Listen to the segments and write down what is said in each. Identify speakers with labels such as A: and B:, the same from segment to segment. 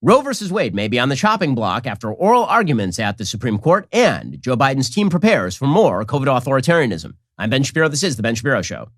A: Roe versus Wade may be on the chopping block after oral arguments at the Supreme Court, and Joe Biden's team prepares for more COVID authoritarianism. I'm Ben Shapiro. This is The Ben Shapiro Show.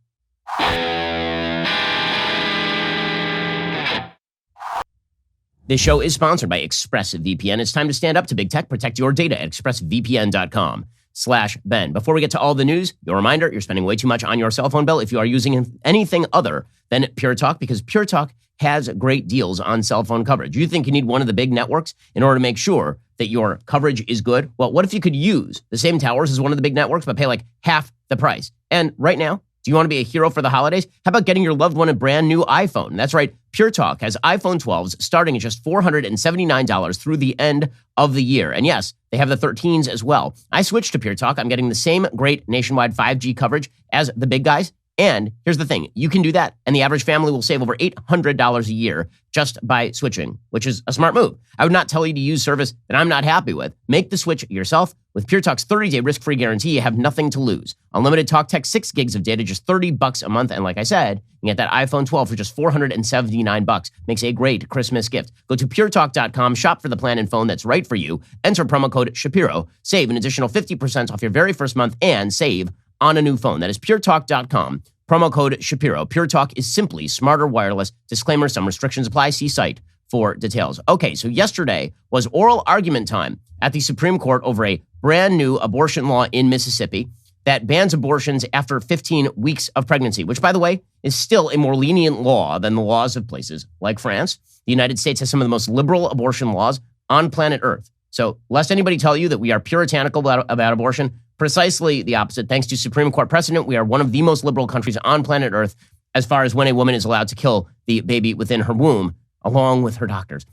A: This show is sponsored by ExpressVPN. It's time to stand up to big tech. Protect your data at expressvpn.com/Ben. Before we get to all the news, your reminder, you're spending way too much on your cell phone bill if you are using anything other than Pure Talk, because Pure Talk has great deals on cell phone coverage. You think you need one of the big networks in order to make sure that your coverage is good? Well, what if you could use the same towers as one of the big networks but pay like half the price? And right now, do you want to be a hero for the holidays? How about getting your loved one a brand new iPhone? That's right. Pure Talk has iPhone 12s starting at just $479 through the end of the year. And yes, they have the 13s as well. I switched to Pure Talk. I'm getting the same great nationwide 5G coverage as the big guys. And here's the thing, you can do that, and the average family will save over $800 a year just by switching, which is a smart move. I would not tell you to use service that I'm not happy with. Make the switch yourself. With Pure Talk's 30-day risk-free guarantee, you have nothing to lose. Unlimited talk, text, 6 gigs of data, just $30 a month. And like I said, you get that iPhone 12 for just $479. Makes a great Christmas gift. Go to puretalk.com, shop for the plan and phone that's right for you. Enter promo code Shapiro. Save an additional 50% off your very first month and save on a new phone. That is puretalk.com. Promo code Shapiro. Pure Talk is simply smarter wireless. Disclaimer, some restrictions apply. See site for details. Okay, so yesterday was oral argument time at the Supreme Court over a brand new abortion law in Mississippi that bans abortions after 15 weeks of pregnancy, which, by the way, is still a more lenient law than the laws of places like France. The United States has some of the most liberal abortion laws on planet Earth. So lest anybody tell you that we are puritanical about abortion, precisely the opposite. Thanks to Supreme Court precedent, we are one of the most liberal countries on planet Earth as far as when a woman is allowed to kill the baby within her womb, along with her doctors.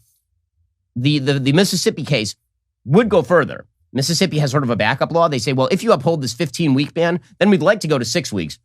A: The Mississippi case would go further. Mississippi has sort of a backup law. They say, well, if you uphold this 15-week ban, then we'd like to go to 6 weeks.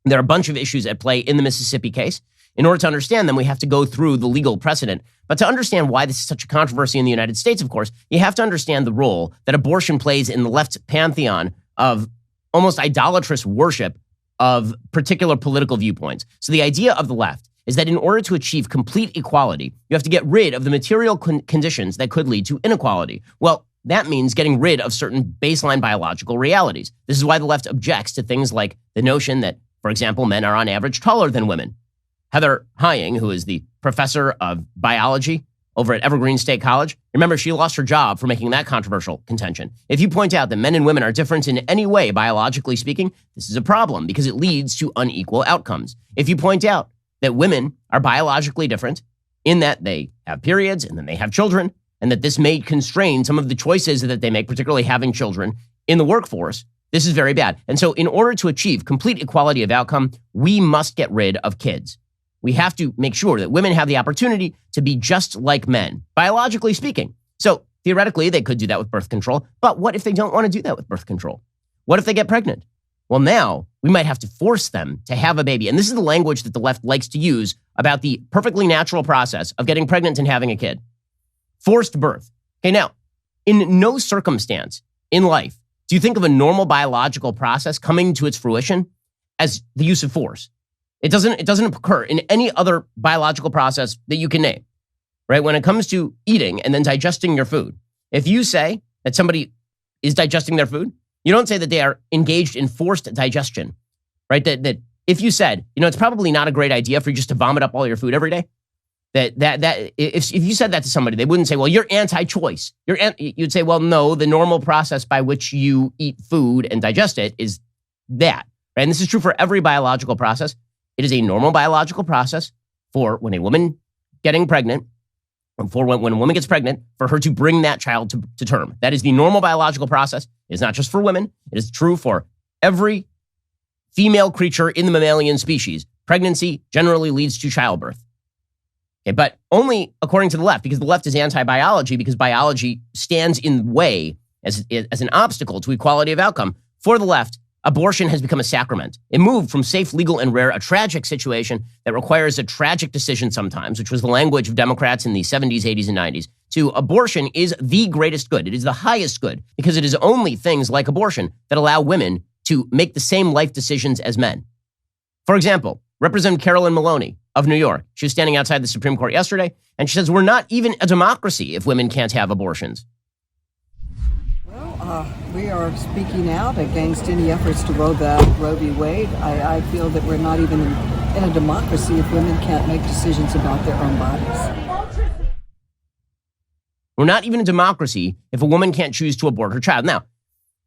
A: There are a bunch of issues at play in the Mississippi case. In order to understand them, we have to go through the legal precedent. But to understand why this is such a controversy in the United States, of course, you have to understand the role that abortion plays in the left's pantheon of almost idolatrous worship of particular political viewpoints. So the idea of the left is that in order to achieve complete equality, you have to get rid of the material conditions that could lead to inequality. Well, that means getting rid of certain baseline biological realities. This is why the left objects to things like the notion that, for example, men are on average taller than women. Heather Hying, who is the professor of biology over at Evergreen State College, remember, she lost her job for making that controversial contention. If you point out that men and women are different in any way, biologically speaking, this is a problem because it leads to unequal outcomes. If you point out that women are biologically different in that they have periods and then they have children, and that this may constrain some of the choices that they make, particularly having children in the workforce, this is very bad. And so in order to achieve complete equality of outcome, we must get rid of kids. We have to make sure that women have the opportunity to be just like men, biologically speaking. So theoretically, they could do that with birth control. But what if they don't want to do that with birth control? What if they get pregnant? Well, now we might have to force them to have a baby. And this is the language that the left likes to use about the perfectly natural process of getting pregnant and having a kid. Forced birth. Okay, now, in no circumstance in life do you think of a normal biological process coming to its fruition as the use of force. It doesn't occur in any other biological process that you can name, right? When it comes to eating and then digesting your food, if you say that somebody is digesting their food, you don't say that they are engaged in forced digestion, right? That if you said, it's probably not a great idea for you just to vomit up all your food every day, that if you said that to somebody, they wouldn't say, well, you're anti-choice. You'd say, well, no, the normal process by which you eat food and digest it is that, right? And this is true for every biological process. It is a normal biological process for when a woman getting pregnant, for when a woman gets pregnant, for her to bring that child to term. That is the normal biological process. It's not just for women. It is true for every female creature in the mammalian species. Pregnancy generally leads to childbirth. Okay, but only according to the left, because the left is anti-biology, because biology stands in the way as an obstacle to equality of outcome. For the left, abortion has become a sacrament. It moved from safe, legal, and rare, a tragic situation that requires a tragic decision sometimes, which was the language of Democrats in the 70s, 80s, and 90s, to abortion is the greatest good. It is the highest good because it is only things like abortion that allow women to make the same life decisions as men. For example, Representative Carolyn Maloney of New York. She was standing outside the Supreme Court yesterday, and she says, we're not even a democracy if women can't have abortions.
B: Well, we are speaking out against any efforts to roll back Roe v. Wade. I feel that we're not even in a democracy if women can't make decisions about their own bodies.
A: We're not even a democracy if a woman can't choose to abort her child. Now,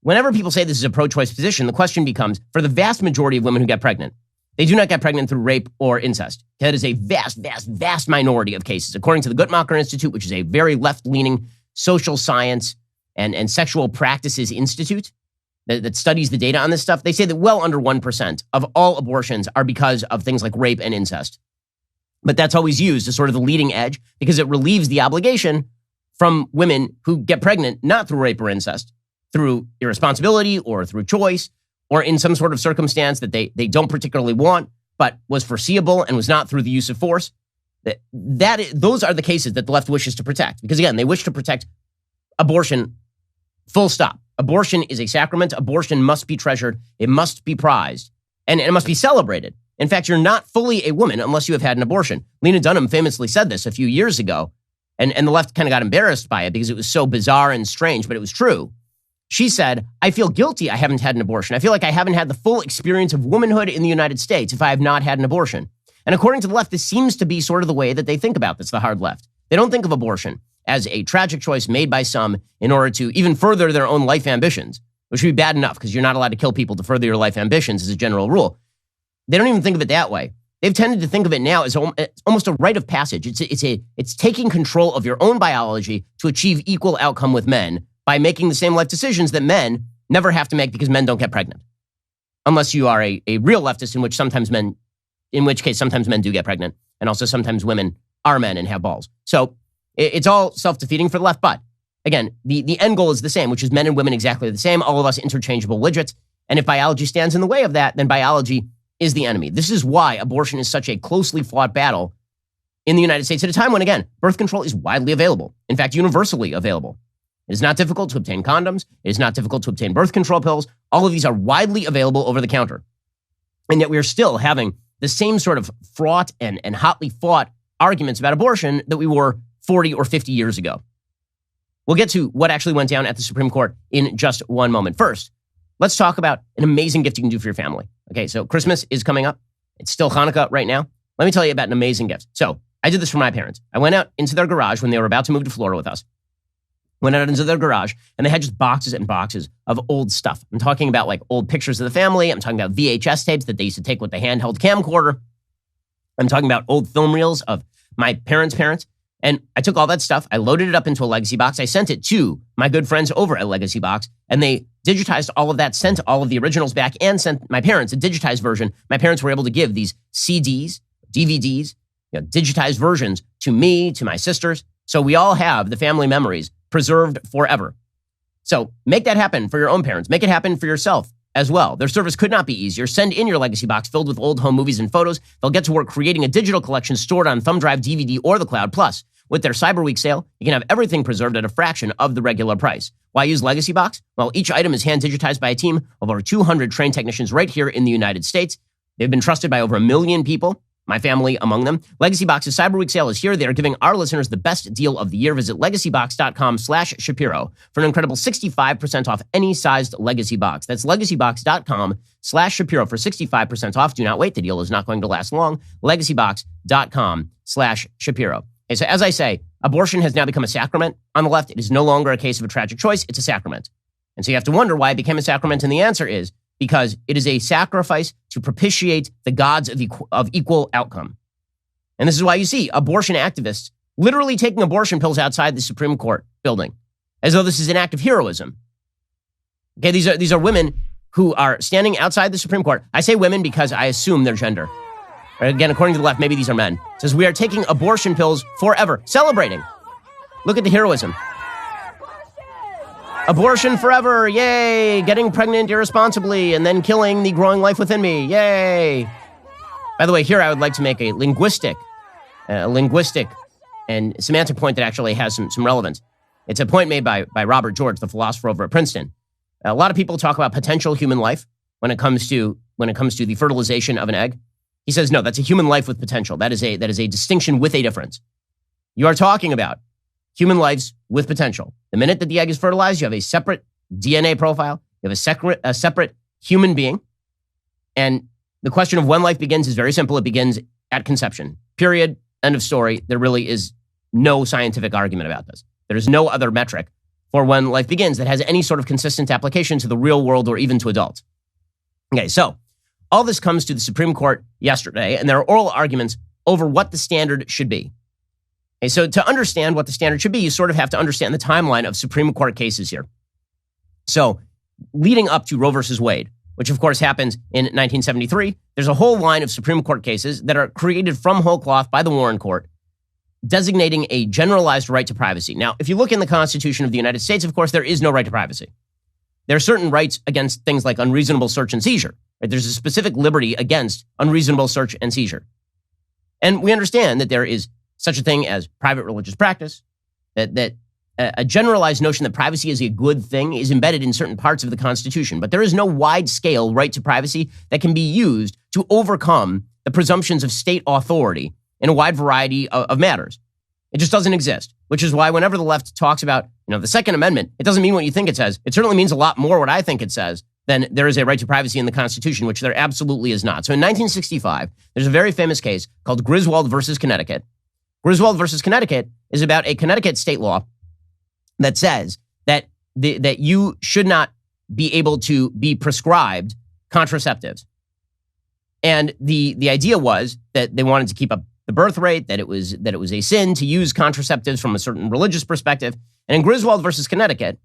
A: whenever people say this is a pro-choice position, the question becomes, for the vast majority of women who get pregnant, they do not get pregnant through rape or incest. That is a vast, vast, vast minority of cases. According to the Guttmacher Institute, which is a very left-leaning social science and sexual practices institute that studies the data on this stuff, they say that well under 1% of all abortions are because of things like rape and incest. But that's always used as sort of the leading edge because it relieves the obligation from women who get pregnant not through rape or incest, through irresponsibility or through choice or in some sort of circumstance that they don't particularly want, but was foreseeable and was not through the use of force. Those are the cases that the left wishes to protect. Because again, they wish to protect abortion, full stop. Abortion is a sacrament. Abortion must be treasured. It must be prized. And it must be celebrated. In fact, you're not fully a woman unless you have had an abortion. Lena Dunham famously said this a few years ago, and the left kind of got embarrassed by it because it was so bizarre and strange, but it was true. She said, I feel guilty I haven't had an abortion. I feel like I haven't had the full experience of womanhood in the United States if I have not had an abortion. And according to the left, this seems to be sort of the way that they think about this, the hard left. They don't think of abortion as a tragic choice made by some in order to even further their own life ambitions, which would be bad enough because you're not allowed to kill people to further your life ambitions as a general rule. They don't even think of it that way. They've tended to think of it now as almost a rite of passage. It's taking control of your own biology to achieve equal outcome with men by making the same life decisions that men never have to make because men don't get pregnant. Unless you are a real leftist, in which case sometimes men do get pregnant. And also sometimes women are men and have balls. So it's all self-defeating for the left. But again, the end goal is the same, which is men and women exactly the same. All of us interchangeable widgets. And if biology stands in the way of that, then biology is the enemy. This is why abortion is such a closely fought battle in the United States at a time when, again, birth control is widely available. In fact, universally available. It is not difficult to obtain condoms. It is not difficult to obtain birth control pills. All of these are widely available over the counter. And yet we are still having the same sort of fraught and hotly fought arguments about abortion that we were 40 or 50 years ago. We'll get to what actually went down at the Supreme Court in just one moment. First, let's talk about an amazing gift you can do for your family. Okay, so Christmas is coming up. It's still Hanukkah right now. Let me tell you about an amazing gift. So I did this for my parents. I went out into their garage when they were about to move to Florida with us. Went out into their garage, and they had just boxes and boxes of old stuff. I'm talking about like old pictures of the family. I'm talking about VHS tapes that they used to take with the handheld camcorder. I'm talking about old film reels of my parents' parents. And I took all that stuff. I loaded it up into a legacy box. I sent it to my good friends over at Legacy Box, and they digitized all of that, sent all of the originals back, and sent my parents a digitized version. My parents were able to give these CDs, DVDs, digitized versions to me, to my sisters. So we all have the family memories preserved forever. So make that happen for your own parents. Make it happen for yourself as well. Their service could not be easier. Send in your legacy box filled with old home movies and photos. They'll get to work creating a digital collection stored on thumb drive, DVD, or the cloud. Plus, with their Cyber Week sale, you can have everything preserved at a fraction of the regular price. Why use Legacy Box? Well, each item is hand digitized by a team of over 200 trained technicians right here in the United States. They've been trusted by over 1 million people, my family among them. Legacy Box's Cyber Week sale is here. They are giving our listeners the best deal of the year. Visit legacybox.com/Shapiro for an incredible 65% off any sized Legacy Box. That's legacybox.com/Shapiro for 65% off. Do not wait. The deal is not going to last long. Legacybox.com/Shapiro. Okay, so as I say, abortion has now become a sacrament on the left. It is no longer a case of a tragic choice. It's a sacrament. And so you have to wonder why it became a sacrament. And the answer is because it is a sacrifice to propitiate the gods of equal outcome. And this is why you see abortion activists literally taking abortion pills outside the Supreme Court building, as though this is an act of heroism. Okay, these are women who are standing outside the Supreme Court. I say women because I assume their gender. Again, according to the left, maybe these are men. It says we are taking abortion pills forever, celebrating. Look at the heroism. Abortion forever, yay! Getting pregnant irresponsibly and then killing the growing life within me, yay! By the way, here I would like to make a linguistic and semantic point that actually has some relevance. It's a point made by Robert George, the philosopher over at Princeton. A lot of people talk about potential human life when it comes to the fertilization of an egg. He says, no, that's a human life with potential. That is a distinction with a difference. You are talking about human lives with potential. The minute that the egg is fertilized, you have a separate DNA profile. You have a separate human being. And the question of when life begins is very simple. It begins at conception. Period. End of story. There really is no scientific argument about this. There is no other metric for when life begins that has any sort of consistent application to the real world or even to adults. Okay, so all this comes to the Supreme Court yesterday, and there are oral arguments over what the standard should be. Okay, so to understand what the standard should be, you sort of have to understand the timeline of Supreme Court cases here. So leading up to Roe versus Wade, which of course happens in 1973, there's a whole line of Supreme Court cases that are created from whole cloth by the Warren Court, designating a generalized right to privacy. Now, if you look in the Constitution of the United States, of course, there is no right to privacy. There are certain rights against things like unreasonable search and seizure. Right? There's a specific liberty against unreasonable search and seizure. And we understand that there is such a thing as private religious practice, that a generalized notion that privacy is a good thing is embedded in certain parts of the Constitution. But there is no wide-scale right to privacy that can be used to overcome the presumptions of state authority in a wide variety of matters. It just doesn't exist, which is why whenever the left talks about, the Second Amendment, it doesn't mean what you think it says. It certainly means a lot more what I think it says than there is a right to privacy in the Constitution, which there absolutely is not. So in 1965, there's a very famous case called Griswold versus Connecticut. Griswold versus Connecticut is about a Connecticut state law that says that that you should not be able to be prescribed contraceptives. And the idea was that they wanted to keep up the birth rate, that it was a sin to use contraceptives from a certain religious perspective. And in Griswold versus Connecticut,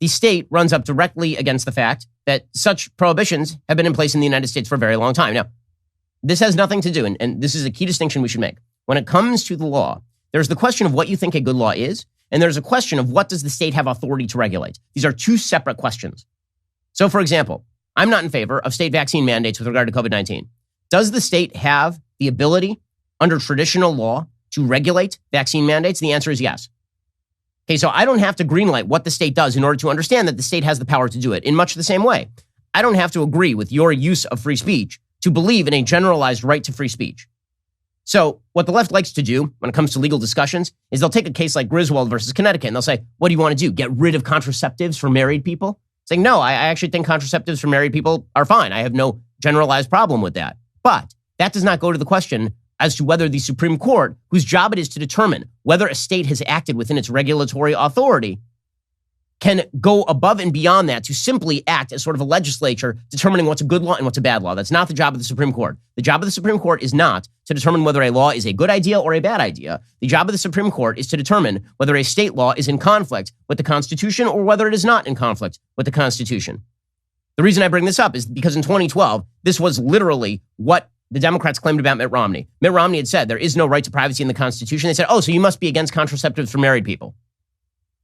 A: the state runs up directly against the fact that such prohibitions have been in place in the United States for a very long time. Now, this has nothing to do, and this is a key distinction we should make. When it comes to the law, there's the question of what you think a good law is, and there's a question of what does the state have authority to regulate. These are two separate questions. So, for example, I'm not in favor of state vaccine mandates with regard to COVID-19. Does the state have the ability under traditional law to regulate vaccine mandates? The answer is yes. Okay, so I don't have to greenlight what the state does in order to understand that the state has the power to do it. In much the same way, I don't have to agree with your use of free speech to believe in a generalized right to free speech. So what the left likes to do when it comes to legal discussions is they'll take a case like Griswold versus Connecticut and they'll say, what do you want to do? Get rid of contraceptives for married people? Saying, no, I actually think contraceptives for married people are fine. I have no generalized problem with that. But that does not go to the question as to whether the Supreme Court, whose job it is to determine whether a state has acted within its regulatory authority, can go above and beyond that to simply act as sort of a legislature determining what's a good law and what's a bad law. That's not the job of the Supreme Court. The job of the Supreme Court is not to determine whether a law is a good idea or a bad idea. The job of the Supreme Court is to determine whether a state law is in conflict with the Constitution or whether it is not in conflict with the Constitution. The reason I bring this up is because in 2012, this was literally what the Democrats claimed about Mitt Romney. Mitt Romney had said there is no right to privacy in the Constitution. They said, oh, so you must be against contraceptives for married people.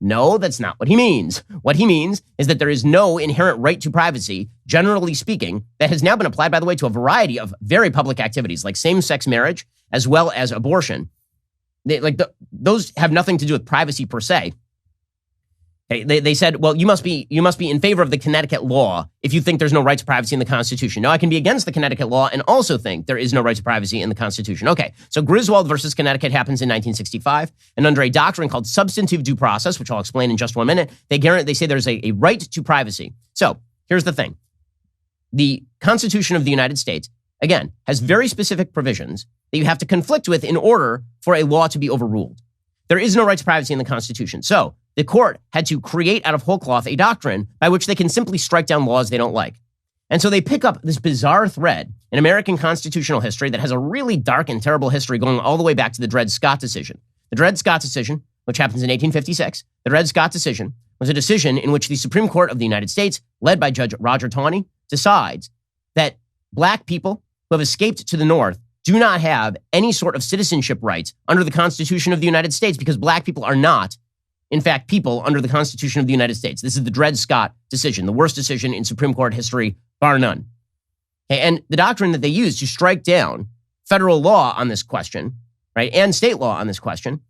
A: No, that's not what he means. What he means is that there is no inherent right to privacy, generally speaking, that has now been applied, by the way, to a variety of very public activities like same-sex marriage as well as abortion. Those have nothing to do with privacy per se. They said, well, you must be in favor of the Connecticut law if you think there's no right to privacy in the Constitution. No, I can be against the Connecticut law and also think there is no right to privacy in the Constitution. Okay, so Griswold versus Connecticut happens in 1965, and under a doctrine called substantive due process, which I'll explain in just 1 minute, they say there's a right to privacy. So here's the thing. The Constitution of the United States, again, has very specific provisions that you have to conflict with in order for a law to be overruled. There is no right to privacy in the Constitution. So the court had to create out of whole cloth a doctrine by which they can simply strike down laws they don't like. And so they pick up this bizarre thread in American constitutional history that has a really dark and terrible history going all the way back to the Dred Scott decision. The Dred Scott decision, which happens in 1856, the Dred Scott decision was a decision in which the Supreme Court of the United States, led by Judge Roger Taney, decides that black people who have escaped to the North do not have any sort of citizenship rights under the Constitution of the United States because black people are not, in fact, people under the Constitution of the United States. This is the Dred Scott decision, the worst decision in Supreme Court history, bar none. And the doctrine that they use to strike down federal law on this question, right, and state law on this question,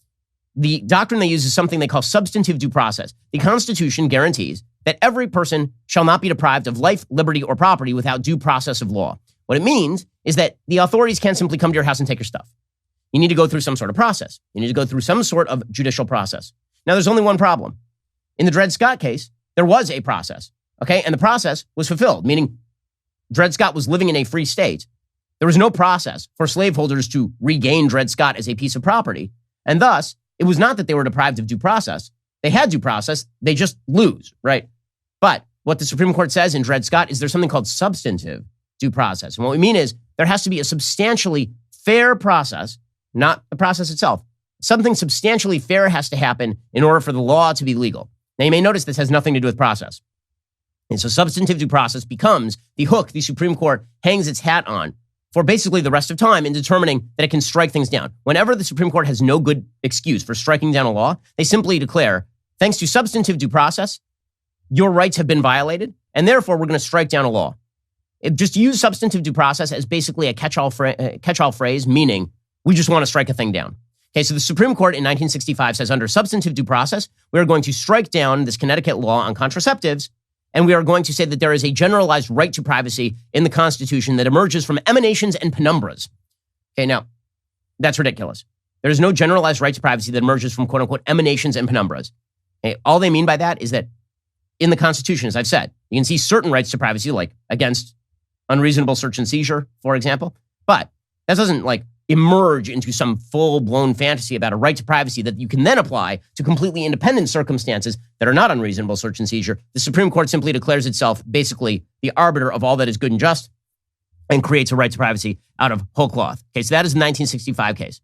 A: the doctrine they use is something they call substantive due process. The Constitution guarantees that every person shall not be deprived of life, liberty, or property without due process of law. What it means is that the authorities can't simply come to your house and take your stuff. You need to go through some sort of process. You need to go through some sort of judicial process. Now, there's only one problem. In the Dred Scott case, there was a process, okay? And the process was fulfilled, meaning Dred Scott was living in a free state. There was no process for slaveholders to regain Dred Scott as a piece of property. And thus, it was not that they were deprived of due process. They had due process. They just lose, right? But what the Supreme Court says in Dred Scott is there's something called substantive due process. And what we mean is there has to be a substantially fair process, not the process itself. Something substantially fair has to happen in order for the law to be legal. Now, you may notice this has nothing to do with process. And so substantive due process becomes the hook the Supreme Court hangs its hat on for basically the rest of time in determining that it can strike things down. Whenever the Supreme Court has no good excuse for striking down a law, they simply declare, thanks to substantive due process, your rights have been violated, and therefore we're going to strike down a law. Just use substantive due process as basically a catch-all phrase, meaning we just want to strike a thing down. Okay, so the Supreme Court in 1965 says under substantive due process, we are going to strike down this Connecticut law on contraceptives, and we are going to say that there is a generalized right to privacy in the Constitution that emerges from emanations and penumbras. Okay, now, that's ridiculous. There is no generalized right to privacy that emerges from quote-unquote emanations and penumbras. Okay, all they mean by that is that in the Constitution, as I've said, you can see certain rights to privacy, like against unreasonable search and seizure, for example, but that doesn't emerge into some full-blown fantasy about a right to privacy that you can then apply to completely independent circumstances that are not unreasonable search and seizure. The Supreme Court simply declares itself basically the arbiter of all that is good and just and creates a right to privacy out of whole cloth. Okay, so that is the 1965 case.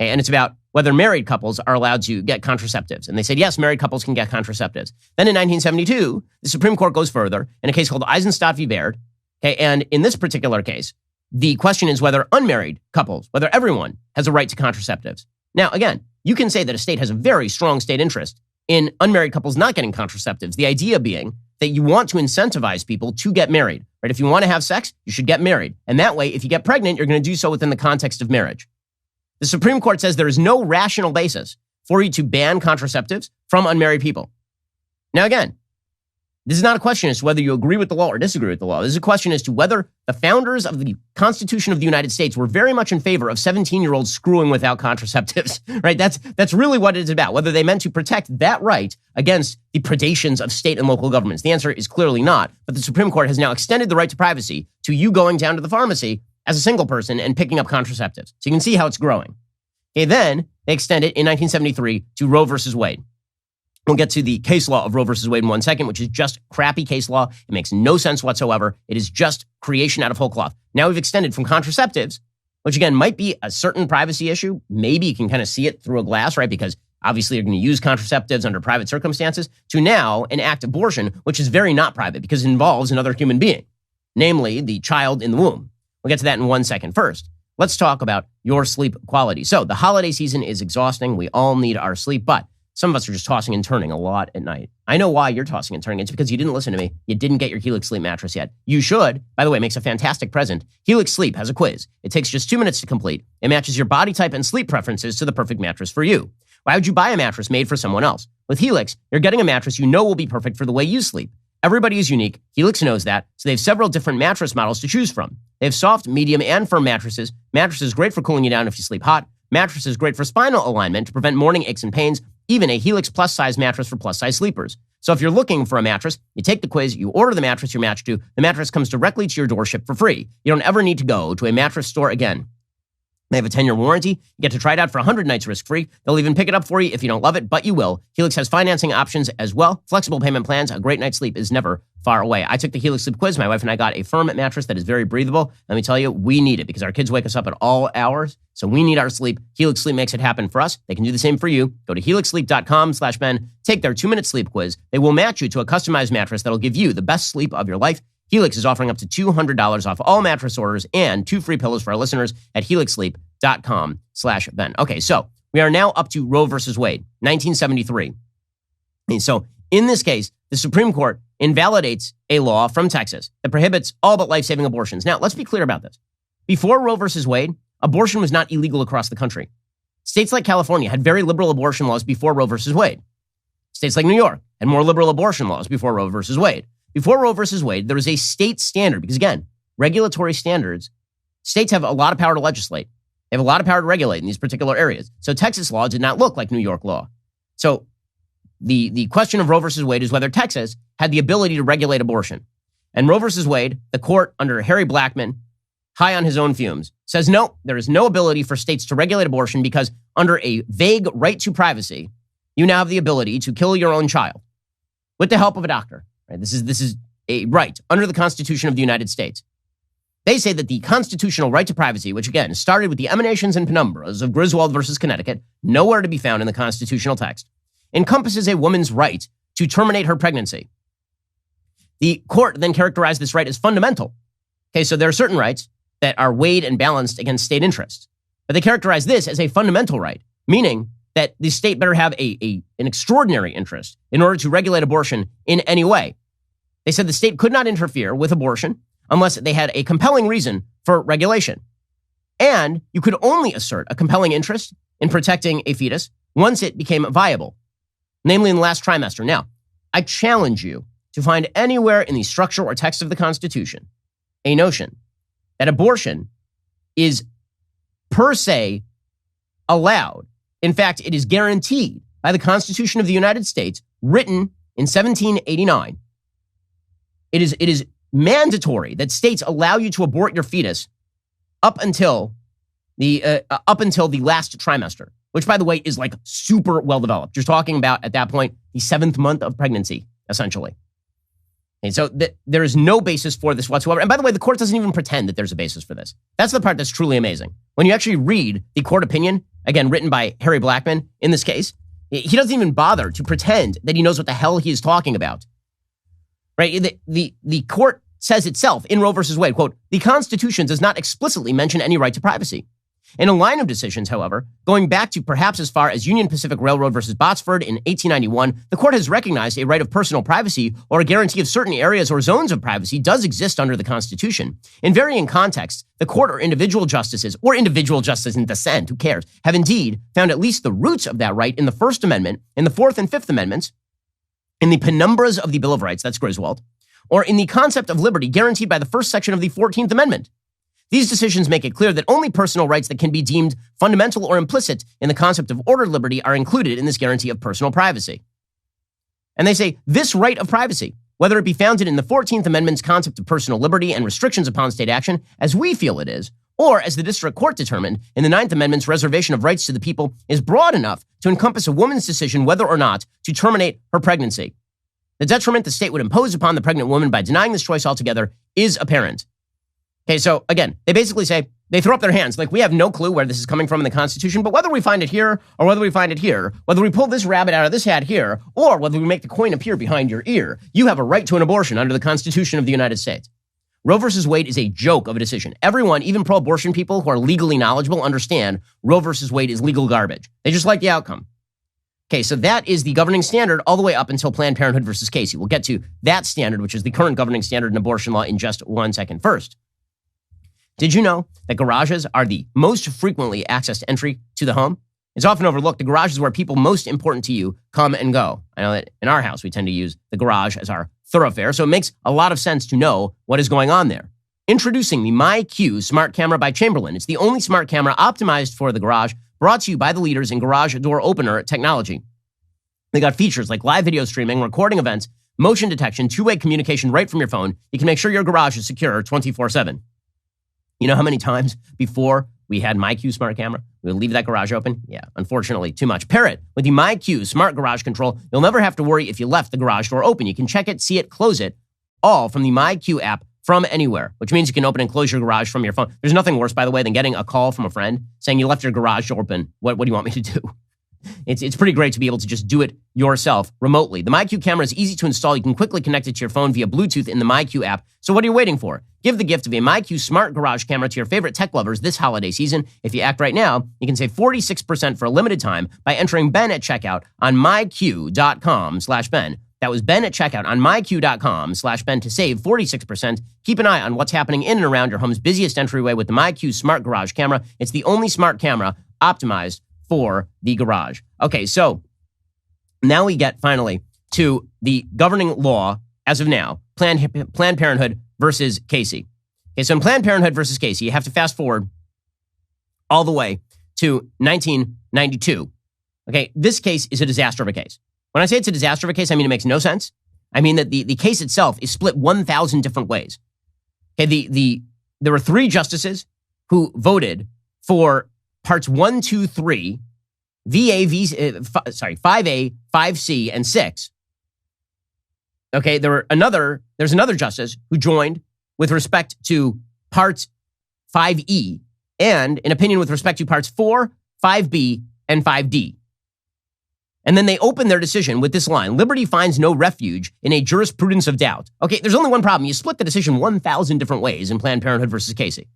A: Okay, and it's about whether married couples are allowed to get contraceptives. And they said, yes, married couples can get contraceptives. Then in 1972, the Supreme Court goes further in a case called Eisenstadt v. Baird. Okay, and in this particular case, the question is whether unmarried couples, whether everyone has a right to contraceptives. Now, again, you can say that a state has a very strong state interest in unmarried couples not getting contraceptives. The idea being that you want to incentivize people to get married, right? If you want to have sex, you should get married. And that way, if you get pregnant, you're going to do so within the context of marriage. The Supreme Court says there is no rational basis for you to ban contraceptives from unmarried people. Now, again, this is not a question as to whether you agree with the law or disagree with the law. This is a question as to whether the founders of the Constitution of the United States were very much in favor of 17-year-olds screwing without contraceptives, right? That's really what it's about, whether they meant to protect that right against the predations of state and local governments. The answer is clearly not, but the Supreme Court has now extended the right to privacy to you going down to the pharmacy as a single person and picking up contraceptives. So you can see how it's growing. Okay, then they extend it in 1973 to Roe versus Wade. We'll get to the case law of Roe versus Wade in 1 second, which is just crappy case law. It makes no sense whatsoever. It is just creation out of whole cloth. Now we've extended from contraceptives, which again might be a certain privacy issue. Maybe you can kind of see it through a glass, right? Because obviously you're going to use contraceptives under private circumstances, to now enact abortion, which is very not private because it involves another human being, namely the child in the womb. We'll get to that in 1 second. First, let's talk about your sleep quality. So the holiday season is exhausting. We all need our sleep, but some of us are just tossing and turning a lot at night. I know why you're tossing and turning. It's because you didn't listen to me. You didn't get your Helix Sleep mattress yet. You should. By the way, it makes a fantastic present. Helix Sleep has a quiz. It takes just 2 minutes to complete. It matches your body type and sleep preferences to the perfect mattress for you. Why would you buy a mattress made for someone else? With Helix, you're getting a mattress you know will be perfect for the way you sleep. Everybody is unique. Helix knows that, so they have several different mattress models to choose from. They have soft, medium, and firm mattresses. Mattresses great for cooling you down if you sleep hot. Mattresses great for spinal alignment to prevent morning aches and pains. Even a Helix Plus size mattress for plus size sleepers. So if you're looking for a mattress, you take the quiz, you order the mattress you're matched to, the mattress comes directly to your door shipped for free. You don't ever need to go to a mattress store again. They have a 10-year warranty. You get to try it out for 100 nights risk-free. They'll even pick it up for you if you don't love it, but you will. Helix has financing options as well. Flexible payment plans. A great night's sleep is never far away. I took the Helix Sleep quiz. My wife and I got a firm mattress that is very breathable. Let me tell you, we need it because our kids wake us up at all hours. So we need our sleep. Helix Sleep makes it happen for us. They can do the same for you. Go to helixsleep.com/Ben. Take their 2-minute sleep quiz. They will match you to a customized mattress that'll give you the best sleep of your life. Helix is offering up to $200 off all mattress orders and 2 free pillows for our listeners at helixsleep.com/Ben. Okay, so we are now up to Roe versus Wade, 1973. And so in this case, the Supreme Court invalidates a law from Texas that prohibits all but life-saving abortions. Now, let's be clear about this. Before Roe versus Wade, abortion was not illegal across the country. States like California had very liberal abortion laws before Roe versus Wade. States like New York had more liberal abortion laws before Roe versus Wade. Before Roe versus Wade, there was a state standard because, again, regulatory standards states have a lot of power to legislate. They have a lot of power to regulate in these particular areas. So Texas law did not look like New York law. So the question of Roe versus Wade is whether Texas had the ability to regulate abortion. And Roe versus Wade, the court under Harry Blackmun, high on his own fumes, says no, there is no ability for states to regulate abortion because under a vague right to privacy, you now have the ability to kill your own child with the help of a doctor. Right? This is a right under the Constitution of the United States. They say that the constitutional right to privacy, which again started with the emanations and penumbras of Griswold versus Connecticut, nowhere to be found in the constitutional text, encompasses a woman's right to terminate her pregnancy. The court then characterized this right as fundamental. Okay, so there are certain rights that are weighed and balanced against state interests, but they characterize this as a fundamental right, meaning that the state better have an extraordinary interest in order to regulate abortion in any way. They said the state could not interfere with abortion unless they had a compelling reason for regulation. And you could only assert a compelling interest in protecting a fetus once it became viable, namely in the last trimester. Now, I challenge you to find anywhere in the structure or text of the Constitution a notion that abortion is per se allowed. In fact, it is guaranteed by the Constitution of the United States, written in 1789. It is mandatory that states allow you to abort your fetus up until the last trimester, which, by the way, is like super well developed. You're talking about at that point the 7th month of pregnancy, essentially. And so there is no basis for this whatsoever. And by the way, the court doesn't even pretend that there's a basis for this. That's the part that's truly amazing. When you actually read the court opinion, again, written by Harry Blackmun in this case, he doesn't even bother to pretend that he knows what the hell he is talking about. Right? The court says itself in Roe versus Wade, quote, the Constitution does not explicitly mention any right to privacy. In a line of decisions, however, going back to perhaps as far as Union Pacific Railroad versus Botsford in 1891, the court has recognized a right of personal privacy or a guarantee of certain areas or zones of privacy does exist under the Constitution. In varying contexts, the court or individual justices in dissent, who cares, have indeed found at least the roots of that right in the First Amendment, in the Fourth and Fifth Amendments, in the penumbras of the Bill of Rights, that's Griswold, or in the concept of liberty guaranteed by the first section of the 14th Amendment. These decisions make it clear that only personal rights that can be deemed fundamental or implicit in the concept of ordered liberty are included in this guarantee of personal privacy. And they say this right of privacy, whether it be founded in the 14th Amendment's concept of personal liberty and restrictions upon state action, as we feel it is, or as the district court determined in the 9th Amendment's reservation of rights to the people, is broad enough to encompass a woman's decision whether or not to terminate her pregnancy. The detriment the state would impose upon the pregnant woman by denying this choice altogether is apparent. Okay, so again, they basically say, they throw up their hands, like we have no clue where this is coming from in the Constitution, but whether we find it here or whether we find it here, whether we pull this rabbit out of this hat here, or whether we make the coin appear behind your ear, you have a right to an abortion under the Constitution of the United States. Roe versus Wade is a joke of a decision. Everyone, even pro-abortion people who are legally knowledgeable, understand Roe versus Wade is legal garbage. They just like the outcome. Okay, so that is the governing standard all the way up until Planned Parenthood versus Casey. We'll get to that standard, which is the current governing standard in abortion law, in just 1 second. First, did you know that garages are the most frequently accessed entry to the home? It's often overlooked. The garage is where people most important to you come and go. I know that in our house, we tend to use the garage as our thoroughfare, so it makes a lot of sense to know what is going on there. Introducing the MyQ smart camera by Chamberlain. It's the only smart camera optimized for the garage, brought to you by the leaders in garage door opener technology. They got features like live video streaming, recording events, motion detection, two-way communication right from your phone. You can make sure your garage is secure 24/7. You know how many times before we had MyQ smart camera, we would leave that garage open? Yeah, unfortunately, too much. Pair it with the MyQ smart garage control. You'll never have to worry if you left the garage door open. You can check it, see it, close it, all from the MyQ app from anywhere, which means you can open and close your garage from your phone. There's nothing worse, by the way, than getting a call from a friend saying you left your garage door open. What do you want me to do? It's pretty great to be able to just do it yourself remotely. The MyQ camera is easy to install. You can quickly connect it to your phone via Bluetooth in the MyQ app. So what are you waiting for? Give the gift of a MyQ smart garage camera to your favorite tech lovers this holiday season. If you act right now, you can save 46% for a limited time by entering Ben at checkout on myq.com/Ben. That was Ben at checkout on myq.com/Ben to save 46%. Keep an eye on what's happening in and around your home's busiest entryway with the MyQ smart garage camera. It's the only smart camera optimized for the garage. Okay, so now we get finally to the governing law as of now, Planned Parenthood versus Casey. Okay, so in Planned Parenthood versus Casey, you have to fast forward all the way to 1992. Okay, this case is a disaster of a case. When I say it's a disaster of a case, I mean it makes no sense. I mean that the case itself is split 1,000 different ways. Okay, there were 3 justices who voted for parts 1, 2, 3, 5A, 5C, and 6. Okay, there's another justice who joined with respect to parts 5E and an opinion with respect to parts 4, 5B, and 5D. And then they open their decision with this line: liberty finds no refuge in a jurisprudence of doubt. Okay, there's only one problem. You split the decision 1,000 different ways in Planned Parenthood versus Casey.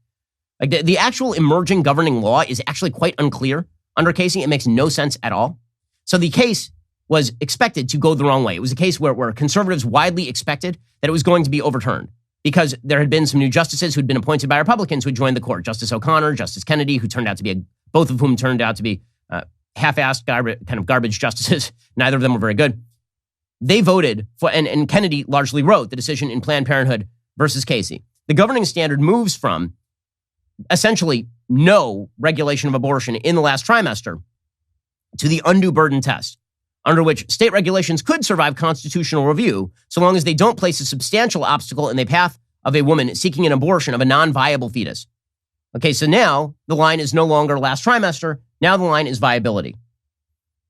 A: Like the actual emerging governing law is actually quite unclear under Casey. It makes no sense at all. So the case was expected to go the wrong way. It was a case where conservatives widely expected that it was going to be overturned because there had been some new justices who'd been appointed by Republicans who had joined the court. Justice O'Connor, Justice Kennedy, who turned out to be both of whom turned out to be half-assed garbage justices. Neither of them were very good. They voted for, and Kennedy largely wrote the decision in Planned Parenthood versus Casey. The governing standard moves from essentially no regulation of abortion in the last trimester to the undue burden test, under which state regulations could survive constitutional review so long as they don't place a substantial obstacle in the path of a woman seeking an abortion of a non-viable fetus. Okay, so now the line is no longer last trimester. Now the line is viability.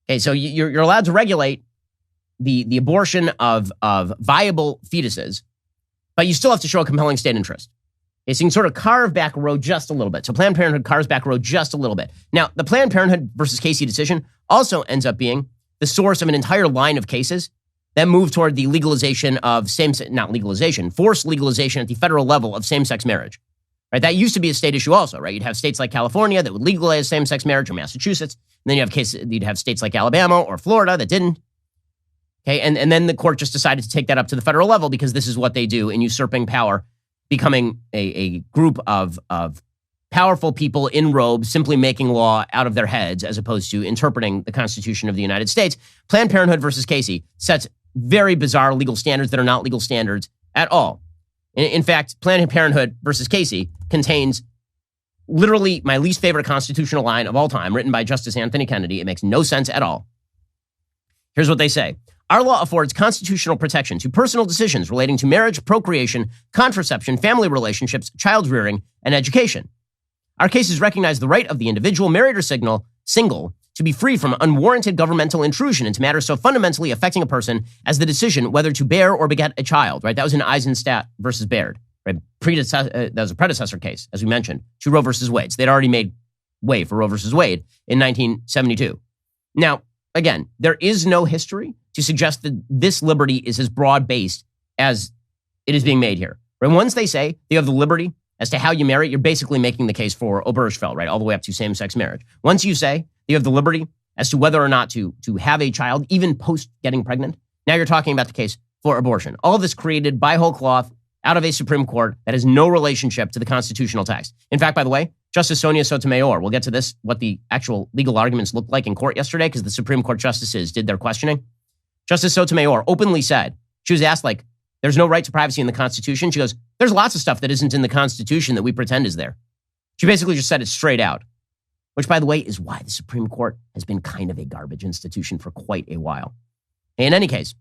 A: Okay, so you're allowed to regulate the abortion of viable fetuses, but you still have to show a compelling state interest. Okay, so you can sort of carve back Roe just a little bit. So Planned Parenthood carves back Roe just a little bit. Now, the Planned Parenthood versus Casey decision also ends up being the source of an entire line of cases that move toward the legalization of forced legalization at the federal level of same-sex marriage. Right? That used to be a state issue also, right? You'd have states like California that would legalize same-sex marriage, or Massachusetts. And then you'd have states like Alabama or Florida that didn't. Okay, and then the court just decided to take that up to the federal level because this is what they do in usurping power, becoming a group of powerful people in robes simply making law out of their heads as opposed to interpreting the Constitution of the United States. Planned Parenthood versus Casey sets very bizarre legal standards that are not legal standards at all. In fact, Planned Parenthood versus Casey contains literally my least favorite constitutional line of all time, written by Justice Anthony Kennedy. It makes no sense at all. Here's what they say. Our law affords constitutional protection to personal decisions relating to marriage, procreation, contraception, family relationships, child rearing, and education. Our cases recognize the right of the individual, married or single, to be free from unwarranted governmental intrusion into matters so fundamentally affecting a person as the decision whether to bear or beget a child, right? That was in Eisenstadt versus Baird, right? That was a predecessor case, as we mentioned, to Roe versus Wade. So they'd already made way for Roe versus Wade in 1972. Now, again, there is no history to suggest that this liberty is as broad-based as it is being made here. Right? Once they say you have the liberty as to how you marry, you're basically making the case for Obergefell, right? All the way up to same-sex marriage. Once you say you have the liberty as to whether or not to have a child, even post getting pregnant, now you're talking about the case for abortion. All of this created by whole cloth out of a Supreme Court that has no relationship to the constitutional text. In fact, by the way, Justice Sonia Sotomayor, we'll get to this, what the actual legal arguments looked like in court yesterday, because the Supreme Court justices did their questioning. Justice Sotomayor openly said, she was asked, like, there's no right to privacy in the Constitution. She goes, there's lots of stuff that isn't in the Constitution that we pretend is there. She basically just said it straight out, which, by the way, is why the Supreme Court has been kind of a garbage institution for quite a while. In any case,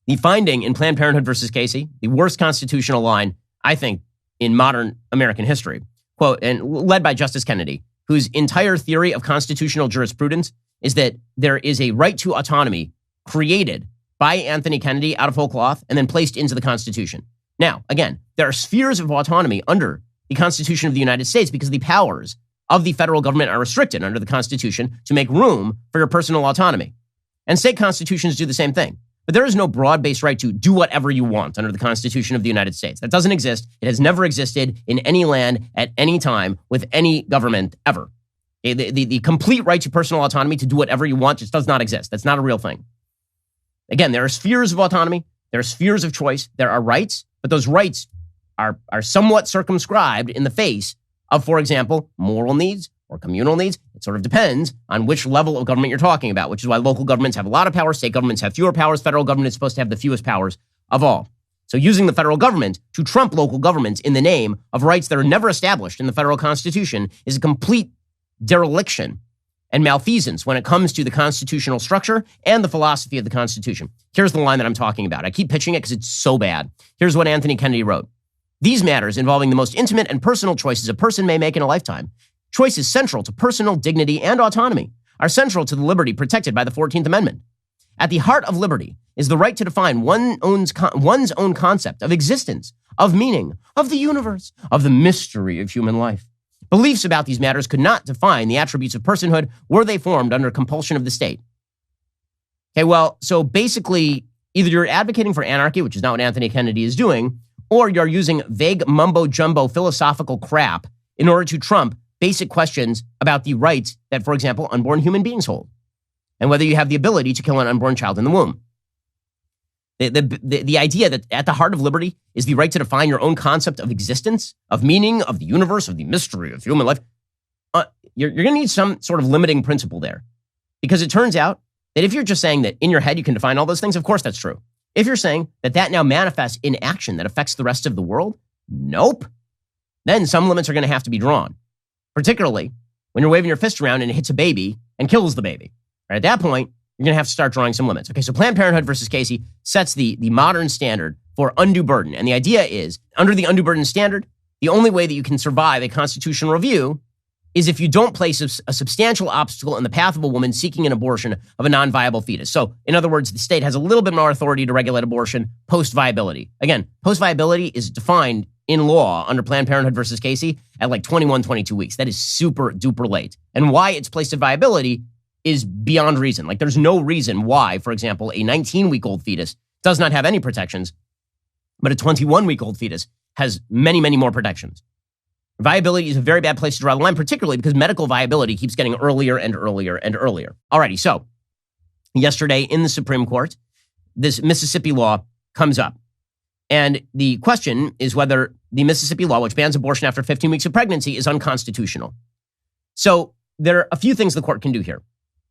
A: the finding in Planned Parenthood versus Casey, the worst constitutional line, I think, in modern American history, quote, and led by Justice Kennedy, whose entire theory of constitutional jurisprudence is that there is a right to autonomy created by Anthony Kennedy out of whole cloth and then placed into the Constitution. Now, again, there are spheres of autonomy under the Constitution of the United States because the powers of the federal government are restricted under the Constitution to make room for your personal autonomy. And state constitutions do the same thing. But there is no broad-based right to do whatever you want under the Constitution of the United States. That doesn't exist. It has never existed in any land at any time with any government ever. The complete right to personal autonomy to do whatever you want just does not exist. That's not a real thing. Again, there are spheres of autonomy. There are spheres of choice. There are rights, but those rights are somewhat circumscribed in the face of, for example, moral needs or communal needs. It sort of depends on which level of government you're talking about, which is why local governments have a lot of power, state governments have fewer powers, federal government is supposed to have the fewest powers of all. So using the federal government to trump local governments in the name of rights that are never established in the federal Constitution is a complete dereliction and malfeasance when it comes to the constitutional structure and the philosophy of the Constitution. Here's the line that I'm talking about. I keep pitching it because it's so bad. Here's what Anthony Kennedy wrote. These matters involving the most intimate and personal choices a person may make in a lifetime, choices central to personal dignity and autonomy, are central to the liberty protected by the 14th Amendment. At the heart of liberty is the right to define one's own concept of existence, of meaning, of the universe, of the mystery of human life. Beliefs about these matters could not define the attributes of personhood were they formed under compulsion of the state. Okay, well, so basically, either you're advocating for anarchy, which is not what Anthony Kennedy is doing, or you're using vague mumbo-jumbo philosophical crap in order to trump basic questions about the rights that, for example, unborn human beings hold, and whether you have the ability to kill an unborn child in the womb. The idea that at the heart of liberty is the right to define your own concept of existence, of meaning, of the universe, of the mystery of human life, you're going to need some sort of limiting principle there. Because it turns out that if you're just saying that in your head you can define all those things, of course that's true. If you're saying that that now manifests in action that affects the rest of the world, nope. Then some limits are going to have to be drawn, particularly when you're waving your fist around and it hits a baby and kills the baby. Right, at that point, you're going to have to start drawing some limits. Okay, so Planned Parenthood versus Casey sets the modern standard for undue burden. And the idea is, under the undue burden standard, the only way that you can survive a constitutional review is if you don't place a substantial obstacle in the path of a woman seeking an abortion of a non-viable fetus. So, in other words, the state has a little bit more authority to regulate abortion post-viability. Again, post-viability is defined in law under Planned Parenthood versus Casey at like 21, 22 weeks. That is super duper late. And why it's placed at viability is beyond reason. Like there's no reason why, for example, a 19-week-old fetus does not have any protections, but a 21-week-old fetus has many, many more protections. Viability is a very bad place to draw the line, particularly because medical viability keeps getting earlier and earlier and earlier. Alrighty, so yesterday in the Supreme Court, this Mississippi law comes up. And the question is whether the Mississippi law, which bans abortion after 15 weeks of pregnancy, is unconstitutional. So there are a few things the court can do here.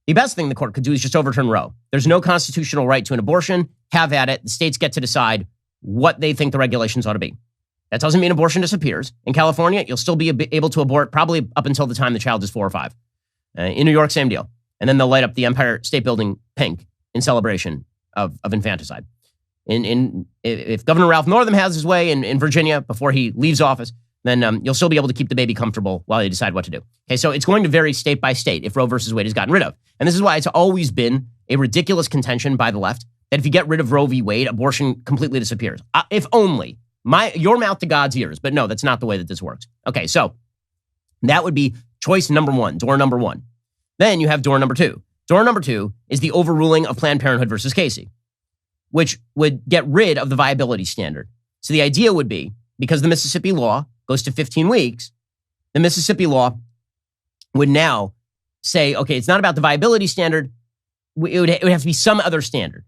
A: The best thing the court could do is just overturn Roe. There's no constitutional right to an abortion. Have at it. The states get to decide what they think the regulations ought to be. That doesn't mean abortion disappears. In California, you'll still be able to abort probably up until the time the child is 4 or 5. In New York, same deal. And then they'll light up the Empire State Building pink in celebration of infanticide. If Governor Ralph Northam has his way in Virginia before he leaves office, then you'll still be able to keep the baby comfortable while they decide what to do. Okay, so it's going to vary state by state if Roe versus Wade is gotten rid of. And this is why it's always been a ridiculous contention by the left that if you get rid of Roe v. Wade, abortion completely disappears. If only. Your mouth to God's ears. But no, that's not the way that this works. Okay, so that would be choice number one, door number one. Then you have door number two. Door number two is the overruling of Planned Parenthood versus Casey, which would get rid of the viability standard. So the idea would be, because the Mississippi law goes to 15 weeks, the Mississippi law would now say, okay, it's not about the viability standard. It would have to be some other standard.